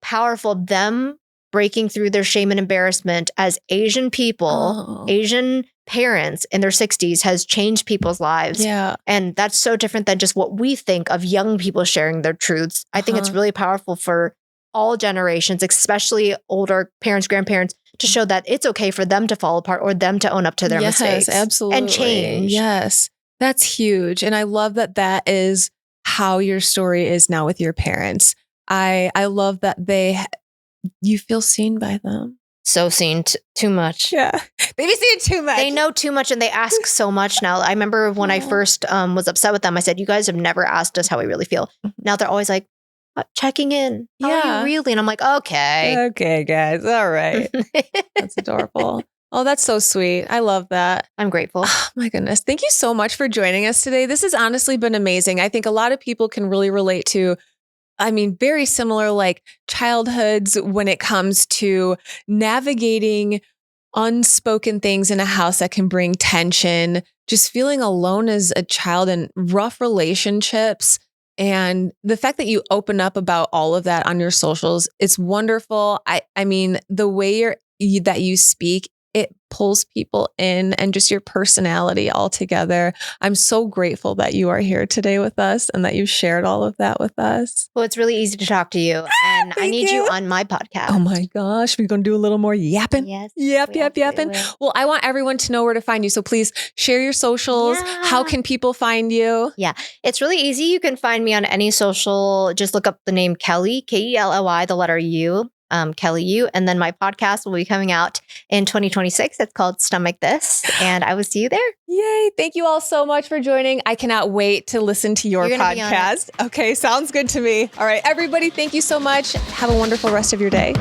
Speaker 1: powerful them breaking through their shame and embarrassment as Asian people, Asian parents in their 60s has changed people's lives.
Speaker 2: Yeah.
Speaker 1: And that's so different than just what we think of young people sharing their truths. I think it's really powerful for all generations, especially older parents, grandparents, to show that it's okay for them to fall apart or them to own up to their mistakes.
Speaker 2: Absolutely.
Speaker 1: And change.
Speaker 2: Yes, that's huge. And I love that that is how your story is now with your parents. I love that you feel seen by them.
Speaker 1: So seen too much.
Speaker 2: Yeah. They be seeing too much.
Speaker 1: They know too much and they ask so much now. I remember when I first was upset with them, I said, you guys have never asked us how we really feel. Now they're always like, checking in. How are you really? And I'm like, okay.
Speaker 2: Okay, guys. All right. That's adorable. Oh, that's so sweet. I love that.
Speaker 1: I'm grateful.
Speaker 2: Oh, my goodness. Thank you so much for joining us today. This has honestly been amazing. I think a lot of people can really relate to, very similar like childhoods when it comes to navigating unspoken things in a house that can bring tension, just feeling alone as a child in rough relationships. And the fact that you open up about all of that on your socials, it's wonderful. I mean, the way that you speak, it pulls people in, and just your personality all together. I'm so grateful that you are here today with us and that you shared all of that with us.
Speaker 1: Well, it's really easy to talk to you, and I need you on my podcast.
Speaker 2: Oh my gosh, we're going to do a little more yapping.
Speaker 1: Yes.
Speaker 2: Yapping. Well, I want everyone to know where to find you. So please share your socials.
Speaker 1: Yeah.
Speaker 2: How can people find you?
Speaker 1: Yeah, it's really easy. You can find me on any social. Just look up the name Kelly, Kelly, the letter U. Kelly U. And then my podcast will be coming out in 2026. It's called Stomach This. And I will see you there.
Speaker 2: Yay. Thank you all so much for joining. I cannot wait to listen to your podcast. Okay. Sounds good to me. All right, everybody. Thank you so much. Have a wonderful rest of your day.